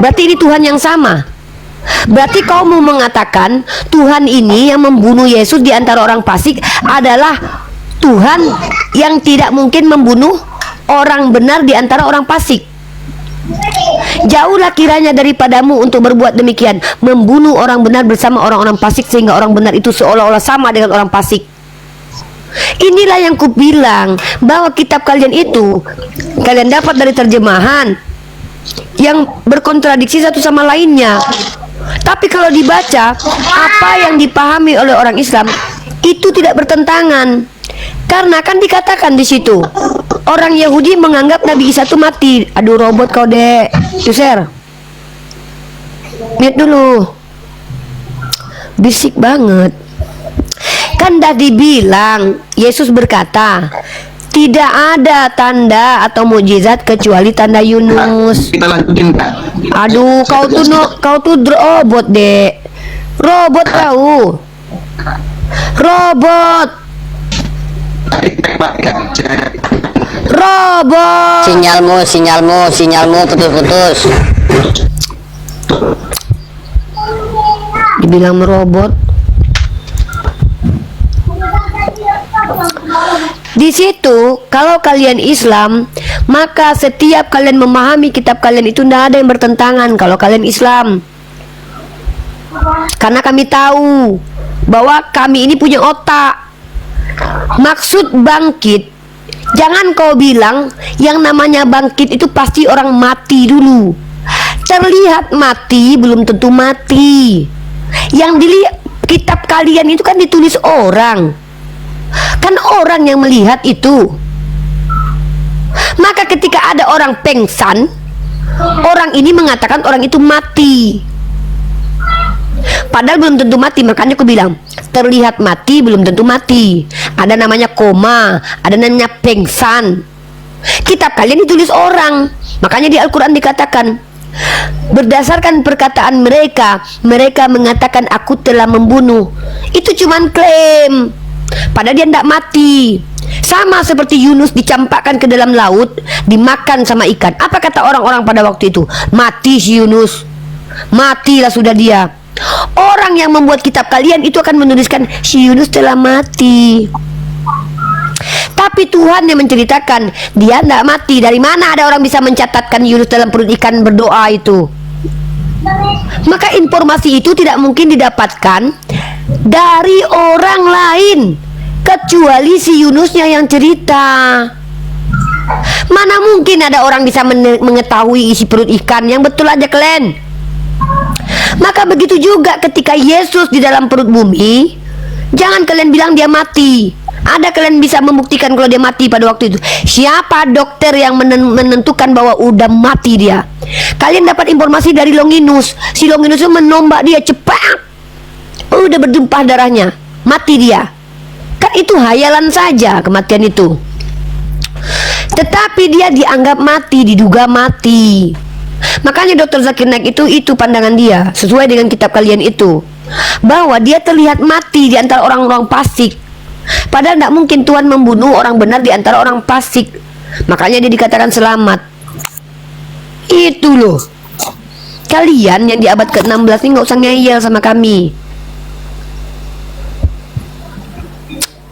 berarti ini Tuhan yang sama. Berarti kau mau mengatakan Tuhan ini yang membunuh Yesus di antara orang fasik adalah Tuhan yang tidak mungkin membunuh orang benar di antara orang fasik. Jauhlah kiranya daripadamu untuk berbuat demikian, membunuh orang benar bersama orang-orang fasik, sehingga orang benar itu seolah-olah sama dengan orang fasik. Inilah yang kubilang, bahwa kitab kalian itu kalian dapat dari terjemahan yang berkontradiksi satu sama lainnya. Tapi kalau dibaca, apa yang dipahami oleh orang Islam itu tidak bertentangan. Karena kan dikatakan di situ, orang Yahudi menganggap Nabi Isa itu mati. Aduh, robot kau dek, user. Lihat dulu, bisik banget. Kan dah dibilang, Yesus berkata, tidak ada tanda atau mukjizat kecuali tanda Yunus. Kita lanjutin Kak. Aduh, kau tuh robot dek. Robot kau. Robot. Robot. Sinyalmu putus-putus. Dibilang merobot. Di situ, kalau kalian Islam, maka setiap kalian memahami kitab kalian itu tidak ada yang bertentangan kalau kalian Islam. Karena kami tahu bahwa kami ini punya otak. Maksud bangkit, jangan kau bilang yang namanya bangkit itu pasti orang mati dulu. Terlihat mati belum tentu mati. Yang dilihat kitab kalian itu kan ditulis orang. Kan orang yang melihat itu. Maka ketika ada orang pengsan, orang ini mengatakan orang itu mati. Padahal belum tentu mati. Makanya aku bilang, terlihat mati belum tentu mati. Ada namanya koma, ada namanya pengsan. Kitab kalian ditulis orang. Makanya di Al-Quran dikatakan, berdasarkan perkataan mereka, mereka mengatakan aku telah membunuh. Itu cuman klaim, padahal dia tidak mati. Sama seperti Yunus dicampakkan ke dalam laut, dimakan sama ikan. Apa kata orang-orang pada waktu itu? Mati si Yunus, matilah sudah dia. Orang yang membuat kitab kalian itu akan menuliskan si Yunus telah mati. Tapi Tuhan yang menceritakan dia tidak mati. Dari mana ada orang bisa mencatatkan Yunus dalam perut ikan berdoa itu? Maka informasi itu tidak mungkin didapatkan dari orang lain kecuali si Yunusnya yang cerita. Mana mungkin ada orang bisa mengetahui isi perut ikan? Yang betul aja kalian. Maka begitu juga ketika Yesus di dalam perut bumi, jangan kalian bilang dia mati. Ada kalian bisa membuktikan kalau dia mati pada waktu itu? Siapa dokter yang menentukan bahwa udah mati dia? Kalian dapat informasi dari Longinus. Si Longinus itu menombak dia cepat. Udah bertumpah darahnya, mati dia. Kan itu hayalan saja kematian itu. Tetapi dia dianggap mati, diduga mati. Makanya Dr. Zakir Naik itu pandangan dia sesuai dengan kitab kalian itu, bahwa dia terlihat mati di antara orang-orang fasik. Padahal tidak mungkin Tuhan membunuh orang benar di antara orang fasik. Makanya dia dikatakan selamat. Itu loh. Kalian yang di abad ke-16 ini nggak usah ngeyel sama kami.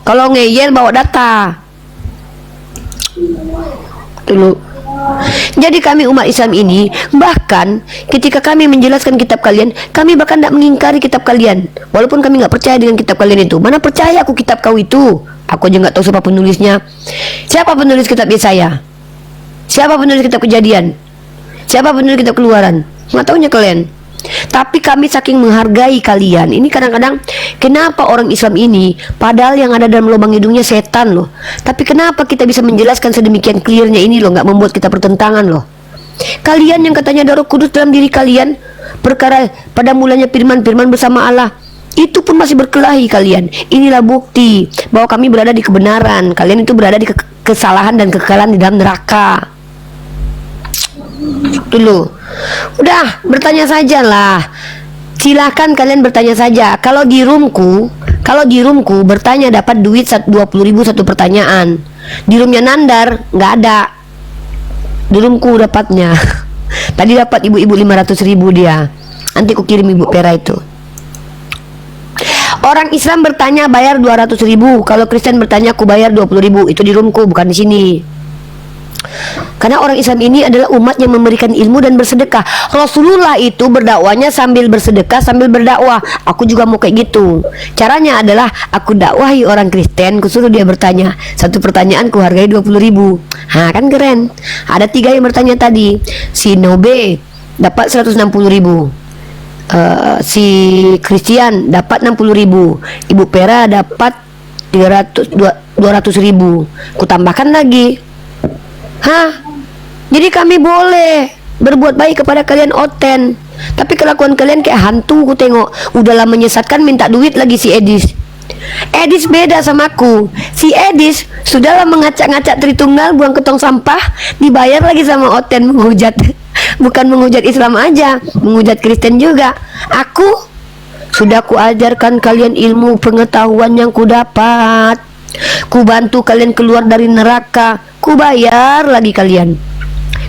Kalau ngeyel bawa data. Dulu. Jadi kami umat Islam ini, bahkan ketika kami menjelaskan kitab kalian, kami bahkan tidak mengingkari kitab kalian. Walaupun kami nggak percaya dengan kitab kalian itu. Mana percaya aku kitab kau itu? Aku aja nggak tahu siapa penulisnya. Siapa penulis kitab Yesaya? Siapa penulis kitab Kejadian? Siapa penulis kitab Keluaran? Nggak taunya kalian. Tapi kami saking menghargai kalian. Ini kadang-kadang kenapa orang Islam ini, padahal yang ada dalam lubang hidungnya setan loh, tapi kenapa kita bisa menjelaskan sedemikian clearnya ini loh, nggak membuat kita pertentangan loh. Kalian yang katanya ada Roh Kudus dalam diri kalian, perkara pada mulanya firman bersama Allah, itu pun masih berkelahi kalian. Inilah bukti bahwa kami berada di kebenaran, kalian itu berada di kesalahan dan kekalahan di dalam neraka. Dulu udah bertanya sajalah, silahkan kalian bertanya saja. Kalau di roomku bertanya dapat duit 20.000 satu pertanyaan. Di roomnya Nandar nggak ada. Di roomku dapatnya tadi dapat ibu-ibu 500.000 dia. Nanti ku kirim ibu Pera itu. Orang Islam bertanya bayar 200.000. Kalau Kristen bertanya aku bayar 20.000. Itu di roomku, bukan di sini. Karena orang Islam ini adalah umat yang memberikan ilmu dan bersedekah. Rasulullah itu berdakwahnya sambil bersedekah, sambil berdakwah. Aku juga mau kayak gitu. Caranya adalah aku dakwahi orang Kristen, kusuruh dia bertanya. Satu pertanyaan ku hargai 20.000. Nah kan keren. Ada 3 yang bertanya tadi. Si Nobe dapat 160.000. Si Christian dapat 60.000. Ibu Pera dapat 200.000. Ku tambahkan lagi. Jadi kami boleh berbuat baik kepada kalian oten. Tapi kelakuan kalian kayak hantu. Ku tengok udahlah menyesatkan, minta duit lagi si Edis. Edis beda sama aku. Si Edis sudahlah mengacak-ngacak Tritunggal, buang ke tong sampah, dibayar lagi sama oten menghujat. Bukan menghujat Islam aja, menghujat Kristen juga. Aku sudah ku ajarkan kalian ilmu pengetahuan yang ku dapat. Ku bantu kalian keluar dari neraka. ku bayar lagi kalian.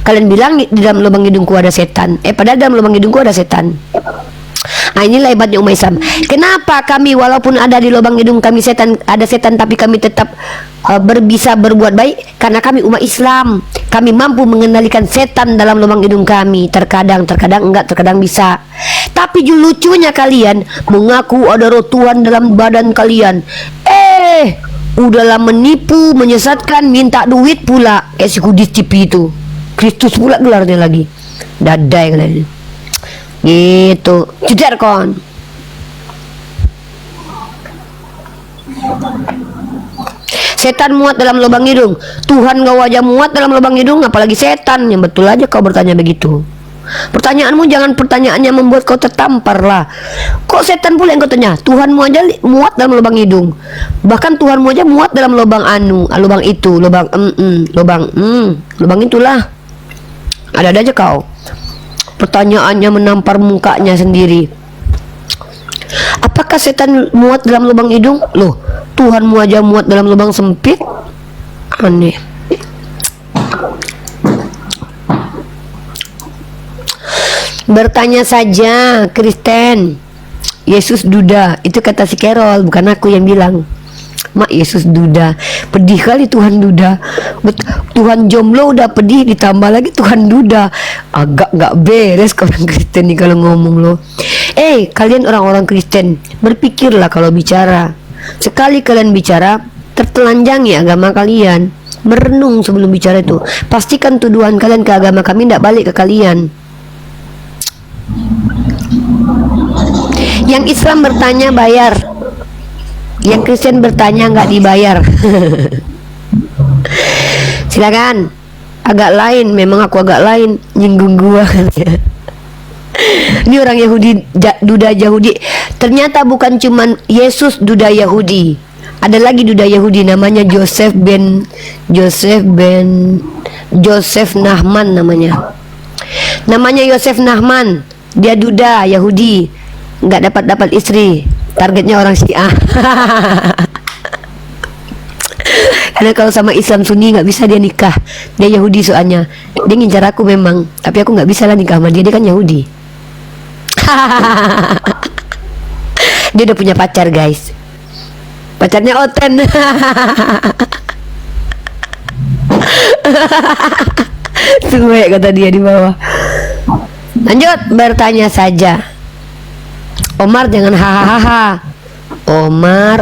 Kalian bilang di dalam lubang hidungku ada setan. Padahal dalam lubang hidungku ada setan. Nah, inilah hebatnya umat Islam. Kenapa kami walaupun ada di lubang hidung kami setan, ada setan, tapi kami tetap bisa berbuat baik? Karena kami umat Islam. Kami mampu mengendalikan setan dalam lubang hidung kami. Terkadang enggak, terkadang bisa. Tapi lucunya kalian mengaku ada roh Tuhan dalam badan kalian. Udahlah menipu, menyesatkan, minta duit pula. Si Kudis TV itu. Kristus pula gelarnya lagi. Dadai kalian. Gitu. Cucar kon. Setan muat dalam lubang hidung. Tuhan gak wajah muat dalam lubang hidung, apalagi setan. Yang betul aja kau bertanya begitu. Pertanyaanmu jangan pertanyaannya membuat kau tertampar lah. Kok setan pula yang kau tanya? Tuhanmu aja muat dalam lubang hidung. Bahkan Tuhanmu aja muat dalam lubang lubang itu, lubang itulah. Ada aja kau. Pertanyaannya menampar mukanya sendiri. Apakah setan muat dalam lubang hidung? Loh, Tuhanmu aja muat dalam lubang sempit. Aneh. Bertanya saja, Kristen. Yesus duda. Itu kata si Carol, bukan aku yang bilang. Mak, Yesus duda. Pedih kali Tuhan duda. Tuhan jomblo udah pedih, ditambah lagi Tuhan duda. Agak gak beres orang Kristen nih kalau ngomong loh. Kalian orang-orang Kristen, berpikirlah kalau bicara. Sekali kalian bicara, tertelanjangi agama kalian. Merenung sebelum bicara itu. Pastikan tuduhan kalian ke agama kami tidak balik ke kalian. Yang Islam bertanya bayar, yang Kristen bertanya nggak dibayar. Silakan. Agak lain, memang aku agak lain, nyinggung gua. Ini orang Yahudi, duda Yahudi. Ternyata bukan cuman Yesus duda Yahudi. Ada lagi duda Yahudi namanya Joseph Nahman namanya. Namanya Yosef Nahman. Dia duda Yahudi, nggak dapat istri. Targetnya orang Syiah. Karena kalau sama Islam Sunni nggak bisa dia nikah. Dia Yahudi soalnya. Dia ngincar aku memang, tapi aku nggak bisa lah nikah sama dia. Dia kan Yahudi. Dia udah punya pacar, guys. Pacarnya Oten. Semua kata dia di bawah. Lanjut, bertanya saja. Omar jangan hahaha. Omar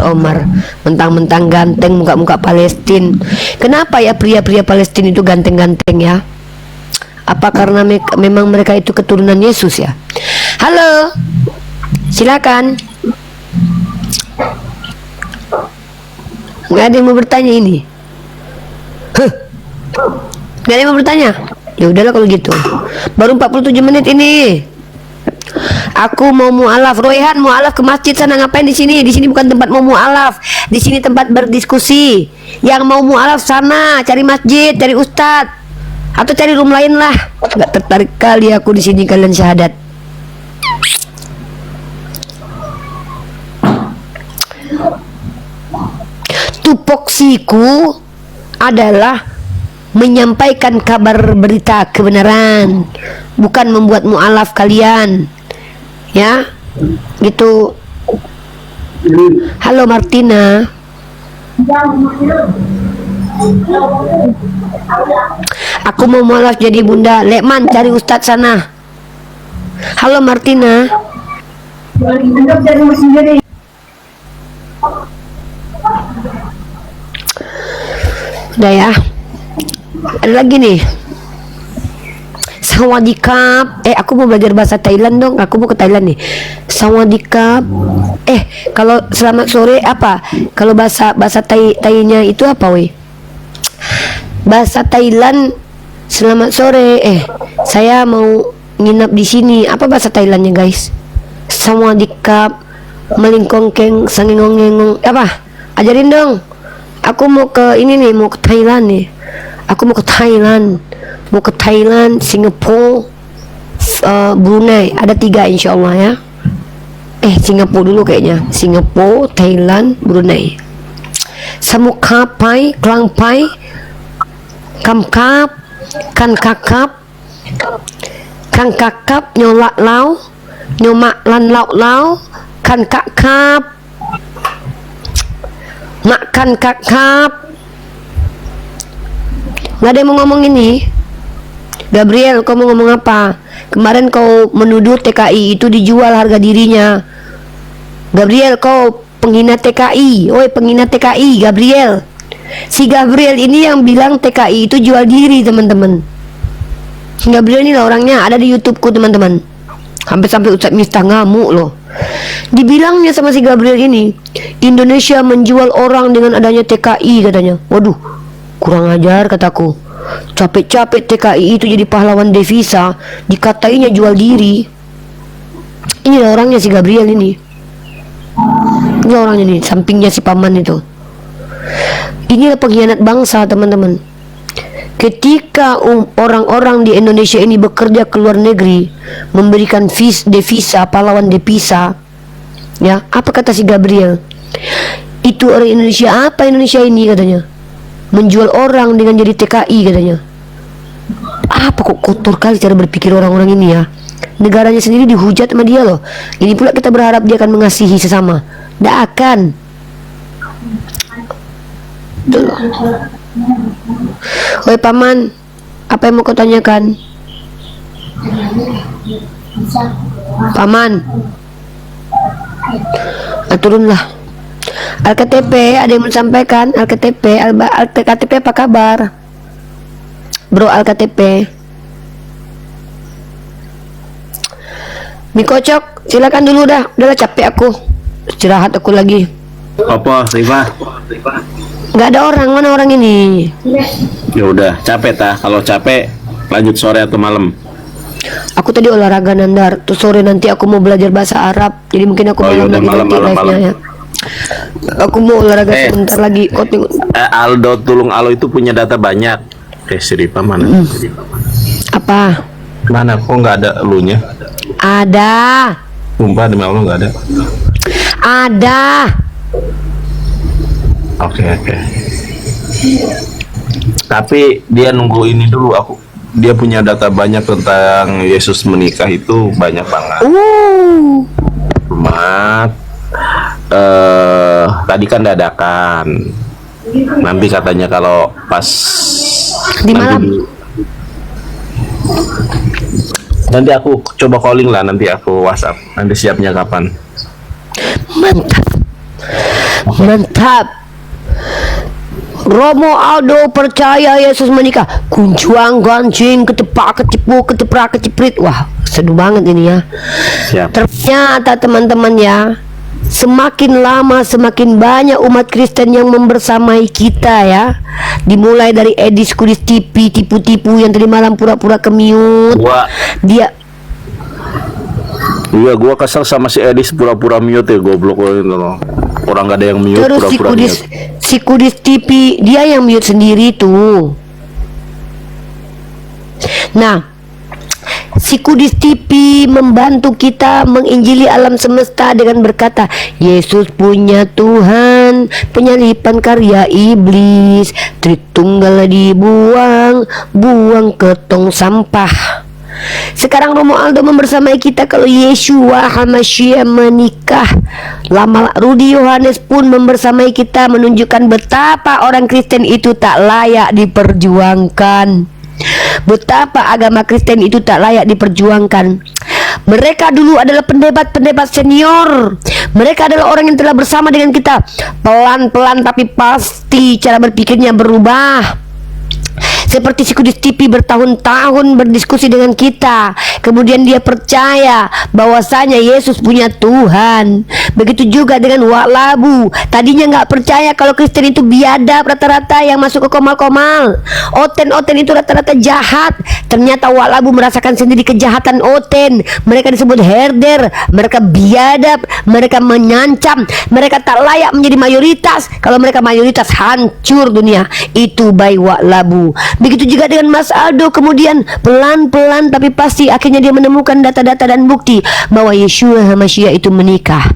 mentang-mentang ganteng, muka-muka Palestina. Kenapa ya pria-pria Palestina itu ganteng-ganteng ya? Apa karena memang mereka itu keturunan Yesus ya? Halo, silakan. Nggak ada yang mau bertanya ini. Nggak ada yang mau bertanya. Ya udahlah kalau gitu. Baru 47 menit ini. Aku mau mualaf. Royhan mualaf ke masjid sana, ngapain di sini? Di sini bukan tempat mau mualaf. Di sini tempat berdiskusi. Yang mau mualaf sana, cari masjid, cari ustad, atau cari room lain lah. Nggak tertarik kali aku di sini kalian syahadat. Tupoksiku adalah menyampaikan kabar berita kebenaran, bukan membuat mualaf kalian. Ya, gitu. Halo Martina. Aku mau mualaf jadi bunda. Lekman cari ustadz sana. Halo Martina. Udah ya. Ada lagi nih. Sawadikap. Aku mau belajar bahasa Thailand dong. Aku mau ke Thailand nih. Sawadikap. Kalau selamat sore apa? Kalau bahasa Thai-nya itu apa weh? Bahasa Thailand selamat sore. Saya mau nginap di sini. Apa bahasa Thailandnya guys? Sawadikap. Melingkongkeng sangengong-ngengong. Apa? Ajarin dong. Aku mau ke ini nih, mau ke Thailand nih. Aku mau ke Thailand. Mau ke Thailand, Singapura, Brunei. Ada 3 insya Allah ya. Singapura dulu kayaknya. Singapura, Thailand, Brunei. Samukha Pai, Klang Pai, kamkap, kan kakap, kan kakap nyolak lau, nyomak lan lau, kan kakap, makan kakap. Nggak ada yang mau ngomong ini. Gabriel, kau mau ngomong apa? Kemarin kau menuduh TKI itu dijual harga dirinya. Gabriel, kau penghina TKI. Oi, penghina TKI, Gabriel. Si Gabriel ini yang bilang TKI itu jual diri, teman-teman. Si Gabriel ini lah orangnya, ada di YouTubeku, teman-teman. Sampai Ustadz Miftah ngamuk loh. Dibilangnya sama si Gabriel ini, Indonesia menjual orang dengan adanya TKI katanya. Waduh, kurang ajar kataku. Capek-capek TKI itu jadi pahlawan devisa, dikatainya jual diri. Ini lah orangnya si Gabriel ini. Ini orangnya nih, sampingnya si paman itu. Inilah pengkhianat bangsa, teman-teman. Ketika orang-orang di Indonesia ini bekerja ke luar negeri, memberikan devisa, pahlawan devisa, ya, apa kata si Gabriel? Itu orang Indonesia, apa Indonesia ini katanya? Menjual orang dengan jadi TKI katanya. Apa kok kotor kali cara berpikir orang-orang ini ya? Negaranya sendiri dihujat sama dia loh. Ini pula kita berharap dia akan mengasihi sesama. Tidak akan. Oi paman, apa yang mau kau tanyakan? Paman, turunlah. Al-KTP ada yang mau sampaikan? Al-KTP, Al-KTP apa kabar? Bro Al-KTP. Mikocok, silakan dulu dah. Udahlah capek aku. Istirahat aku lagi. Apa, Rifa? Nggak ada orang, mana orang ini? Ya udah, capek tah. Kalau capek, lanjut sore atau malam. Aku tadi olahraga Nandar. Terus sore nanti aku mau belajar bahasa Arab. Jadi mungkin aku yaudah, malam live-nya ya. Aku mau olahraga sebentar lagi. Aldo Tulung Alo itu punya data banyak. Si Rifa mana? Apa? Mana? Kok nggak ada elunya? Ada. Sumpah demi Allah nggak ada. Ada. Oke. Tapi dia nunggu ini dulu. Dia punya data banyak tentang Yesus menikah itu banyak banget. Cuma tadi kan dadakan. Nanti katanya kalau pas di malam. Nanti aku coba calling lah. Nanti aku WhatsApp. Nanti siapnya kapan? Mantap. Romo Aldo percaya Yesus menikah. Kuncuang gancing ketepak ketipu keteprak keciprit. Wah, seduh banget ini ya. Siap. Ternyata teman-teman ya, semakin lama semakin banyak umat Kristen yang membersamai kita ya. Dimulai dari Edi Skudis TV, tipu-tipu yang tadi malam pura-pura kemiut. Iya, gua kesel sama si Edis pura-pura mute ya, goblok itu loh. Orang gak ada yang mute, terus pura-pura mute. si Kudis TV dia yang mute sendiri tuh. Nah, si Kudis TV membantu kita menginjili alam semesta dengan berkata, Yesus punya Tuhan, penyalipan karya iblis, Tritunggal dibuang, buang ke tong sampah. Sekarang Romo Aldo membersamai kita kalau Yeshua HaMashiach menikah. Lama Rudi Yohanes pun membersamai kita menunjukkan betapa orang Kristen itu tak layak diperjuangkan. Betapa agama Kristen itu tak layak diperjuangkan. Mereka dulu adalah pendebat-pendebat senior. Mereka adalah orang yang telah bersama dengan kita. Pelan-pelan tapi pasti cara berpikirnya berubah. Seperti si Kudus TV bertahun-tahun berdiskusi dengan kita, kemudian dia percaya bahwasanya Yesus punya Tuhan. Begitu juga dengan Wak Labu, tadinya nggak percaya kalau Kristen itu biadab rata-rata yang masuk ke komal-komal. Oten itu rata-rata jahat. Ternyata Wak Labu merasakan sendiri kejahatan Oten. Mereka disebut herder, mereka biadab, mereka mengancam, mereka tak layak menjadi mayoritas. Kalau mereka mayoritas, hancur dunia. Itu by Wak Labu. Begitu juga dengan Mas Aldo, kemudian pelan-pelan tapi pasti akhirnya akhirnya dia menemukan data-data dan bukti bahwa Yeshua HaMashiach itu menikah.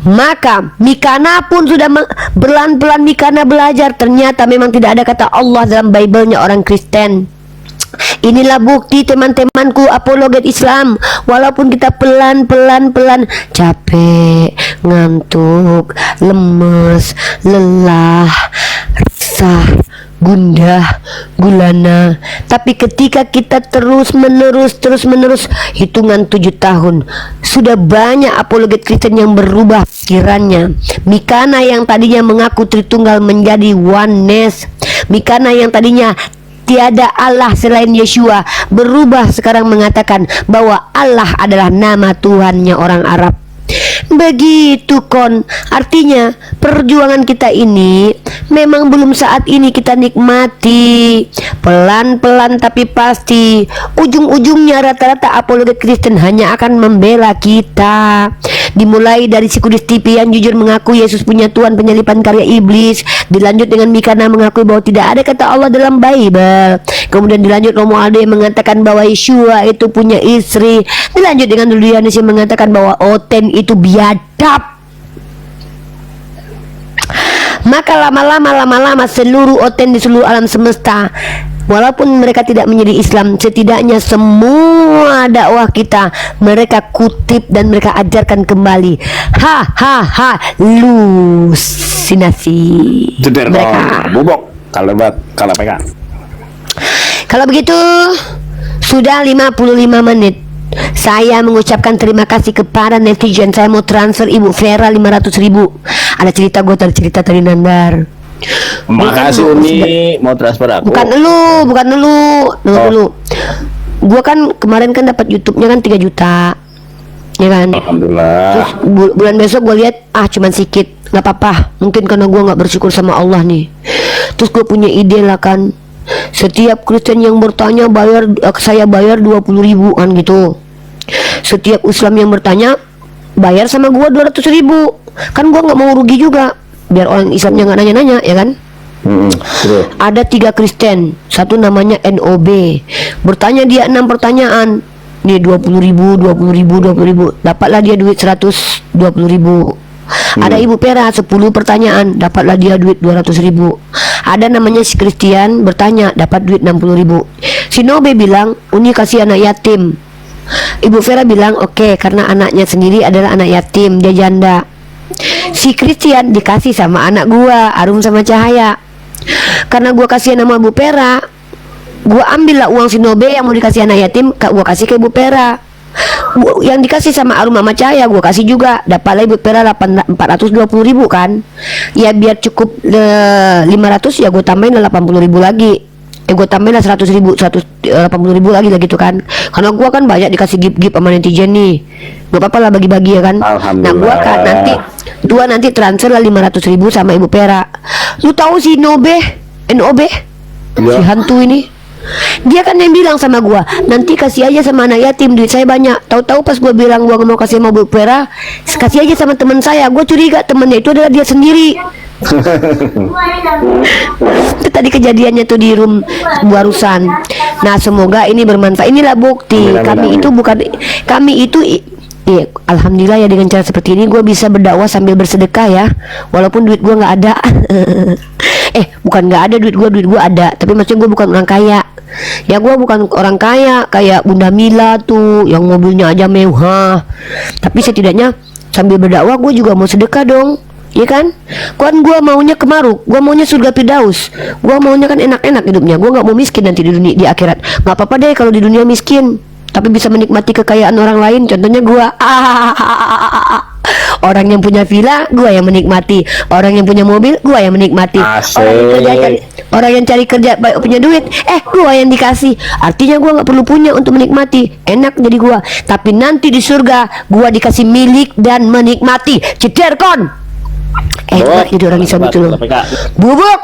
Maka Mikana pun sudah pelan-pelan Mikana belajar, ternyata memang tidak ada kata Allah dalam Bible-nya orang Kristen. Inilah bukti teman-temanku apologet Islam. Walaupun kita pelan-pelan capek, ngantuk, lemes, lelah, resah, gundah, gulana, tapi ketika kita terus menerus hitungan 7 tahun, sudah banyak apologet Kristen yang berubah pikirannya. Mikana yang tadinya mengaku Tritunggal menjadi oneness. Mikana yang tadinya tiada Allah selain Yeshua berubah sekarang mengatakan bahwa Allah adalah nama Tuhannya orang Arab. Begitu kon. Artinya perjuangan kita ini memang belum saat ini kita nikmati. Pelan-pelan tapi pasti ujung-ujungnya rata-rata apologet Kristen hanya akan membela kita. Dimulai dari si Kudus TV yang jujur mengaku Yesus punya Tuhan, penyalipan karya iblis. Dilanjut dengan Mikana mengakui bahwa tidak ada kata Allah dalam Bible. Kemudian dilanjut Romualdo yang mengatakan bahwa Yeshua itu punya istri. Dilanjut dengan Julianus yang mengatakan bahwa Oten itu biadab. Maka lama-lama seluruh Oten di seluruh alam semesta, walaupun mereka tidak menjadi Islam, setidaknya semua dakwah kita mereka kutip dan mereka ajarkan kembali. Lusinasi mereka. Bobok kalau pegang. Kalau begitu sudah 55 menit. Saya mengucapkan terima kasih kepada netizen. Saya mau transfer Ibu Vera 500.000. Ada cerita gue tadi Nandar. Makasih Uni, mau transfer aku. Bukan dulu. Gua kan kemarin kan dapat YouTube-nya kan 3 juta. Ya kan? Alhamdulillah. Terus bulan besok gue lihat cuman sedikit, nggak apa-apa. Mungkin karena gua nggak bersyukur sama Allah nih. Terus gue punya ide lah kan. Setiap Kristen yang bertanya saya bayar 20.000 kan gitu. Setiap Islam yang bertanya bayar sama gua 200.000. Kan gua nggak mau rugi juga. Biar orang Islamnya nggak nanya-nanya, ya kan? Ada 3 Kristen, satu namanya NOB. Bertanya dia 6 pertanyaan. Nih 20.000. Dapatlah dia duit 120.000. Ada Ibu Pera 10 pertanyaan, dapatlah dia duit 200.000. Ada namanya si Christian bertanya, dapat duit 60.000. Si Nobe bilang, Uni kasih anak yatim. Ibu Vera bilang, oke, karena anaknya sendiri adalah anak yatim, dia janda. Si Christian dikasih sama anak gua, Arum sama Cahaya. Karena gua kasih nama Bu Pera, gua ambil lah uang si Nobe yang mau dikasih anak yatim, gua kasih ke Bu Pera. Yang dikasih sama Arum sama Cahaya gua kasih juga. Dapatlah Ibu Pera 420.000 kan. Ya biar cukup 500 ya gua tambahin 80.000 lagi. Gue tambahin lah 100.000, 180.000 lagi lah gitu kan. Karena gue kan banyak dikasih gift sama netizen nih. Gak apa-apa lah bagi-bagi ya kan. Nah gue kan nanti transfer lah 500.000 sama Ibu Pera. Lu tahu si NOB si hantu ini, dia kan yang bilang sama gue, nanti kasih aja sama anak yatim, duit saya banyak. Tahu-tahu pas gue bilang gue mau kasih sama Ibu Pera, kasih aja sama teman saya. Gue curiga temennya itu adalah dia sendiri. Itu tadi kejadiannya tuh di room barusan. Nah semoga ini bermanfaat. Inilah bukti kami itu ya, alhamdulillah ya, dengan cara seperti ini gue bisa berdakwah sambil bersedekah ya, walaupun duit gue nggak ada. Bukan nggak ada duit gue ada, tapi maksudnya gue bukan orang kaya. Ya gue bukan orang kaya kayak Bunda Mila tuh yang mobilnya aja mewah. Tapi setidaknya sambil berdakwah gue juga mau sedekah dong. Iya kan? Kan gue maunya kemaruk, gue maunya surga Firdaus, gue maunya kan enak-enak hidupnya. Gue nggak mau miskin nanti di dunia, di akhirat. Nggak apa-apa deh kalau di dunia miskin, tapi bisa menikmati kekayaan orang lain. Contohnya gue, orang yang punya villa, gue yang menikmati. Orang yang punya mobil, gue yang menikmati. Orang yang cari kerja punya duit, gue yang dikasih. Artinya gue nggak perlu punya untuk menikmati. Enak jadi gue. Tapi nanti di surga, gue dikasih milik dan menikmati. Cederkon. Jadi orang Islam itu loh. Bubuk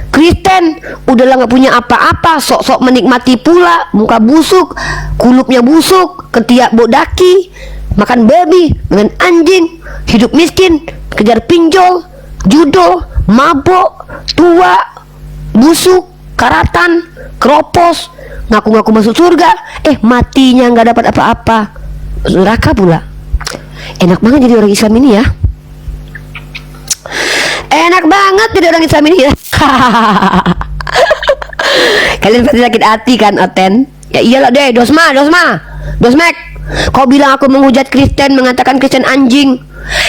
Kristen udahlah nggak punya apa-apa, sok-sok menikmati pula, muka busuk, kulupnya busuk, ketiak bodaki, makan babi dengan anjing, hidup miskin, kejar pinjol, judo, mabok, tua, busuk, karatan, keropos, ngaku-ngaku masuk surga, matinya nggak dapat apa-apa, neraka pula. Enak banget jadi orang Islam ini ya. Enak banget jadi orang Islam ini ya. Kalian pasti sakit hati kan, Oten? Ya iyalah deh, Dosmek. Kau bilang aku menghujat Kristen, mengatakan Kristen anjing.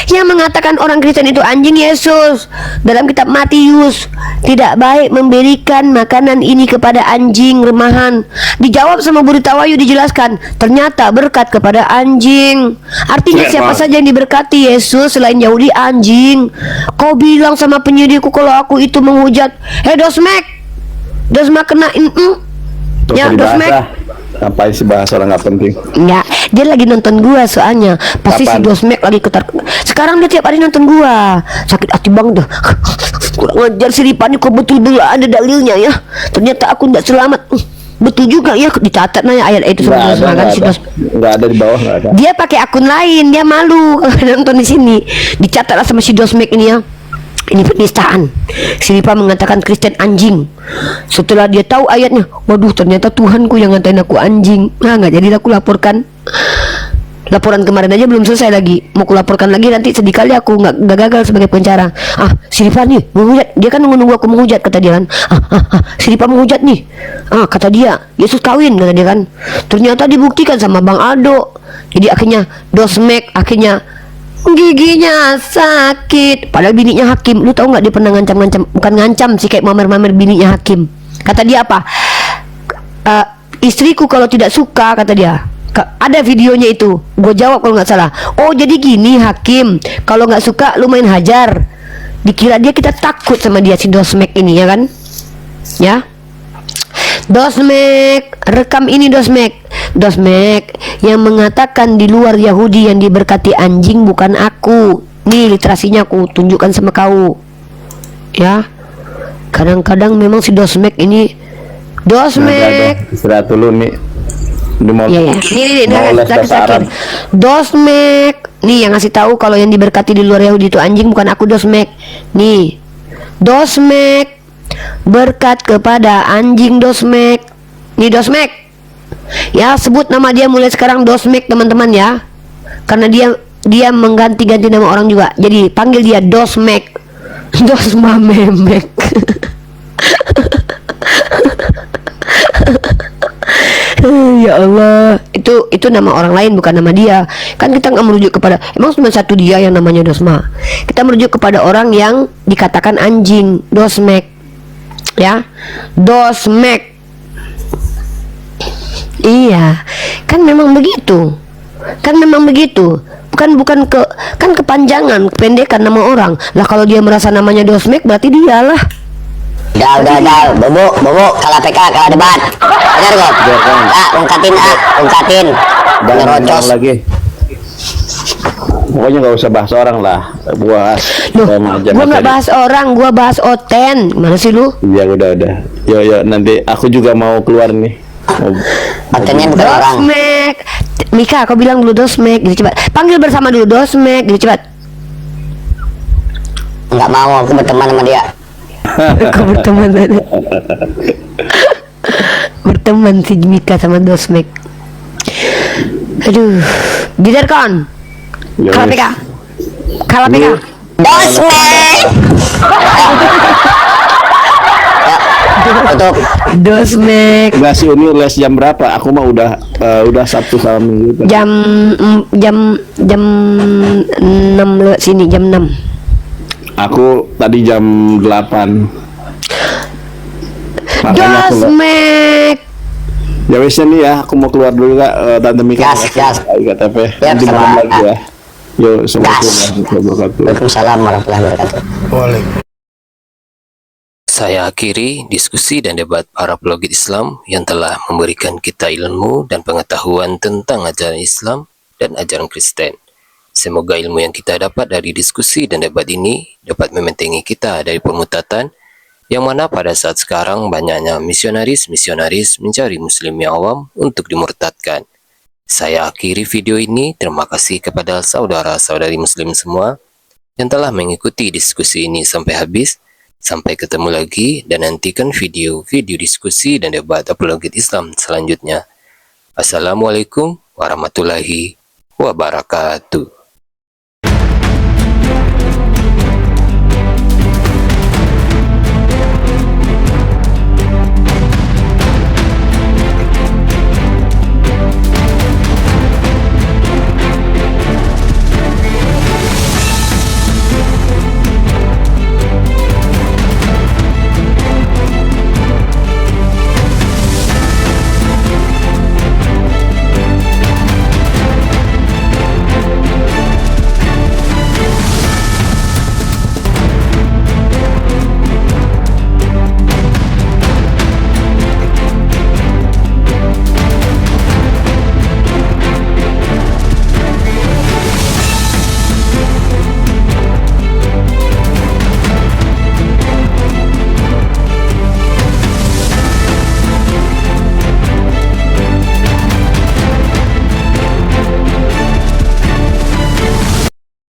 Yang mengatakan orang Kristen itu anjing Yesus. Dalam kitab Matius, tidak baik memberikan makanan ini kepada anjing remahan. Dijawab sama Budi Tawayu, dijelaskan, ternyata berkat kepada anjing. Artinya siapa saja yang diberkati Yesus selain Yahudi anjing. Kau bilang sama penyidikku kalau aku itu menghujat. Dosmek kena ya, Dosmek. Sampai si bahasa orang nggak penting. Enggak, dia lagi nonton gua soalnya. Pasti si Dosmek lagi ketar. Sekarang dia tiap hari nonton gua. Sakit hati banget tuh. Kurang ajar si Ripani, kok betul-betul ada dalilnya ya. Ternyata aku tidak selamat. Betul juga ya, dicatat nanya ayat itu sama kan si Dosmek. Nggak ada di bawah, nggak ada. Dia pakai akun lain, dia malu nonton di sini. Dicatatlah sama si Dosmek ini ya. Ini penistaan. Si Ripa mengatakan Kristen anjing. Setelah dia tahu ayatnya, waduh ternyata Tuhanku yang ngatain aku anjing. Nah nggak jadi aku laporkan. Laporan kemarin aja belum selesai lagi. Mau aku laporkan lagi nanti sedih kali aku nggak gagal sebagai pencara. Si Ripa nih menghujat. Dia kan menunggu aku menghujat kata dia kan. Si Ripa menghujat nih. Kata dia Yesus kawin kata dia kan. Ternyata dibuktikan sama Bang Aldo. Jadi akhirnya Dosmek akhirnya giginya sakit. Padahal bininya hakim. Lu tahu nggak dia pernah ngancam-ngancam, bukan ngancam sih, kayak mamer-mamer bininya hakim. Kata dia apa? Istriku kalau tidak suka, kata dia. Ada videonya itu. Gue jawab kalau nggak salah. Oh jadi gini hakim, kalau nggak suka lu main hajar. Dikira dia kita takut sama dia si Dosmek ini ya kan? Ya. Dosmek, rekam ini Dosmek yang mengatakan di luar Yahudi yang diberkati anjing bukan aku. Nih literasinya aku tunjukkan sama kau. Ya. Kadang-kadang memang si Dosmek ini istirahat dulu nih. Iya. Ini Dosmek nih yang ngasih tahu kalau yang diberkati di luar Yahudi itu anjing bukan aku Dosmek. Nih. Dosmek berkat kepada anjing Dosmek. Nih Dosmek. Ya sebut nama dia mulai sekarang Dosmek teman-teman ya. Karena dia mengganti-ganti nama orang juga. Jadi panggil dia Dosmek. Dosma Memek. Ya Allah, itu nama orang lain bukan nama dia. Kan kita nggak merujuk kepada, emang cuma satu dia yang namanya Dosma. Kita merujuk kepada orang yang dikatakan anjing, Dosmek. Ya, Dosmek. Iya, kan memang begitu. Bukan kan kepanjangan, kependekan nama orang. Lah kalau dia merasa namanya Dosmek berarti dialah. Udah, bobo, kalah PK, kalah debat. Benar kok? Ungkatin. Ngerocos lagi. Pokoknya nggak usah bahas orang lah. Gua nggak bahas orang, gua bahas Oten. Mana sih lu? Iya udah. Yo nanti aku juga mau keluar nih. Otennya bukan orang. Dosmek. Mika, kau bilang dulu Dosmek. Gitu cepat. Panggil bersama dulu Dosmek. Gitu cepat. Nggak mau, aku berteman sama dia. Kau berteman si Mika sama Dosmek. Aduh, Giderkon. Kalah PK. Dosmek. Tutup. Dosmek. Enggak sih, ini les jam berapa? Aku mah udah Sabtu sama Minggu. Jam 6 lewat sini, jam 6. Aku tadi jam 8. Dosmek. Ya wes nih ya, aku mau keluar dulu Kak, Tante Mika. Gas. IKTP. Nanti malam lagi ya. Yuk, assalamualaikum warahmatullahi wabarakatuh. Waalaikumsalam warahmatullahi wabarakatuh. Saya akhiri diskusi dan debat para pelogit Islam yang telah memberikan kita ilmu dan pengetahuan tentang ajaran Islam dan ajaran Kristen. Semoga ilmu yang kita dapat dari diskusi dan debat ini dapat membentengi kita dari permutatan yang mana pada saat sekarang banyaknya misionaris mencari muslim yang awam untuk dimurtadkan. Saya akhiri video ini. Terima kasih kepada saudara-saudari muslim semua yang telah mengikuti diskusi ini sampai habis. Sampai ketemu lagi dan nantikan video-video diskusi dan debat apologet Islam selanjutnya. Assalamualaikum warahmatullahi wabarakatuh.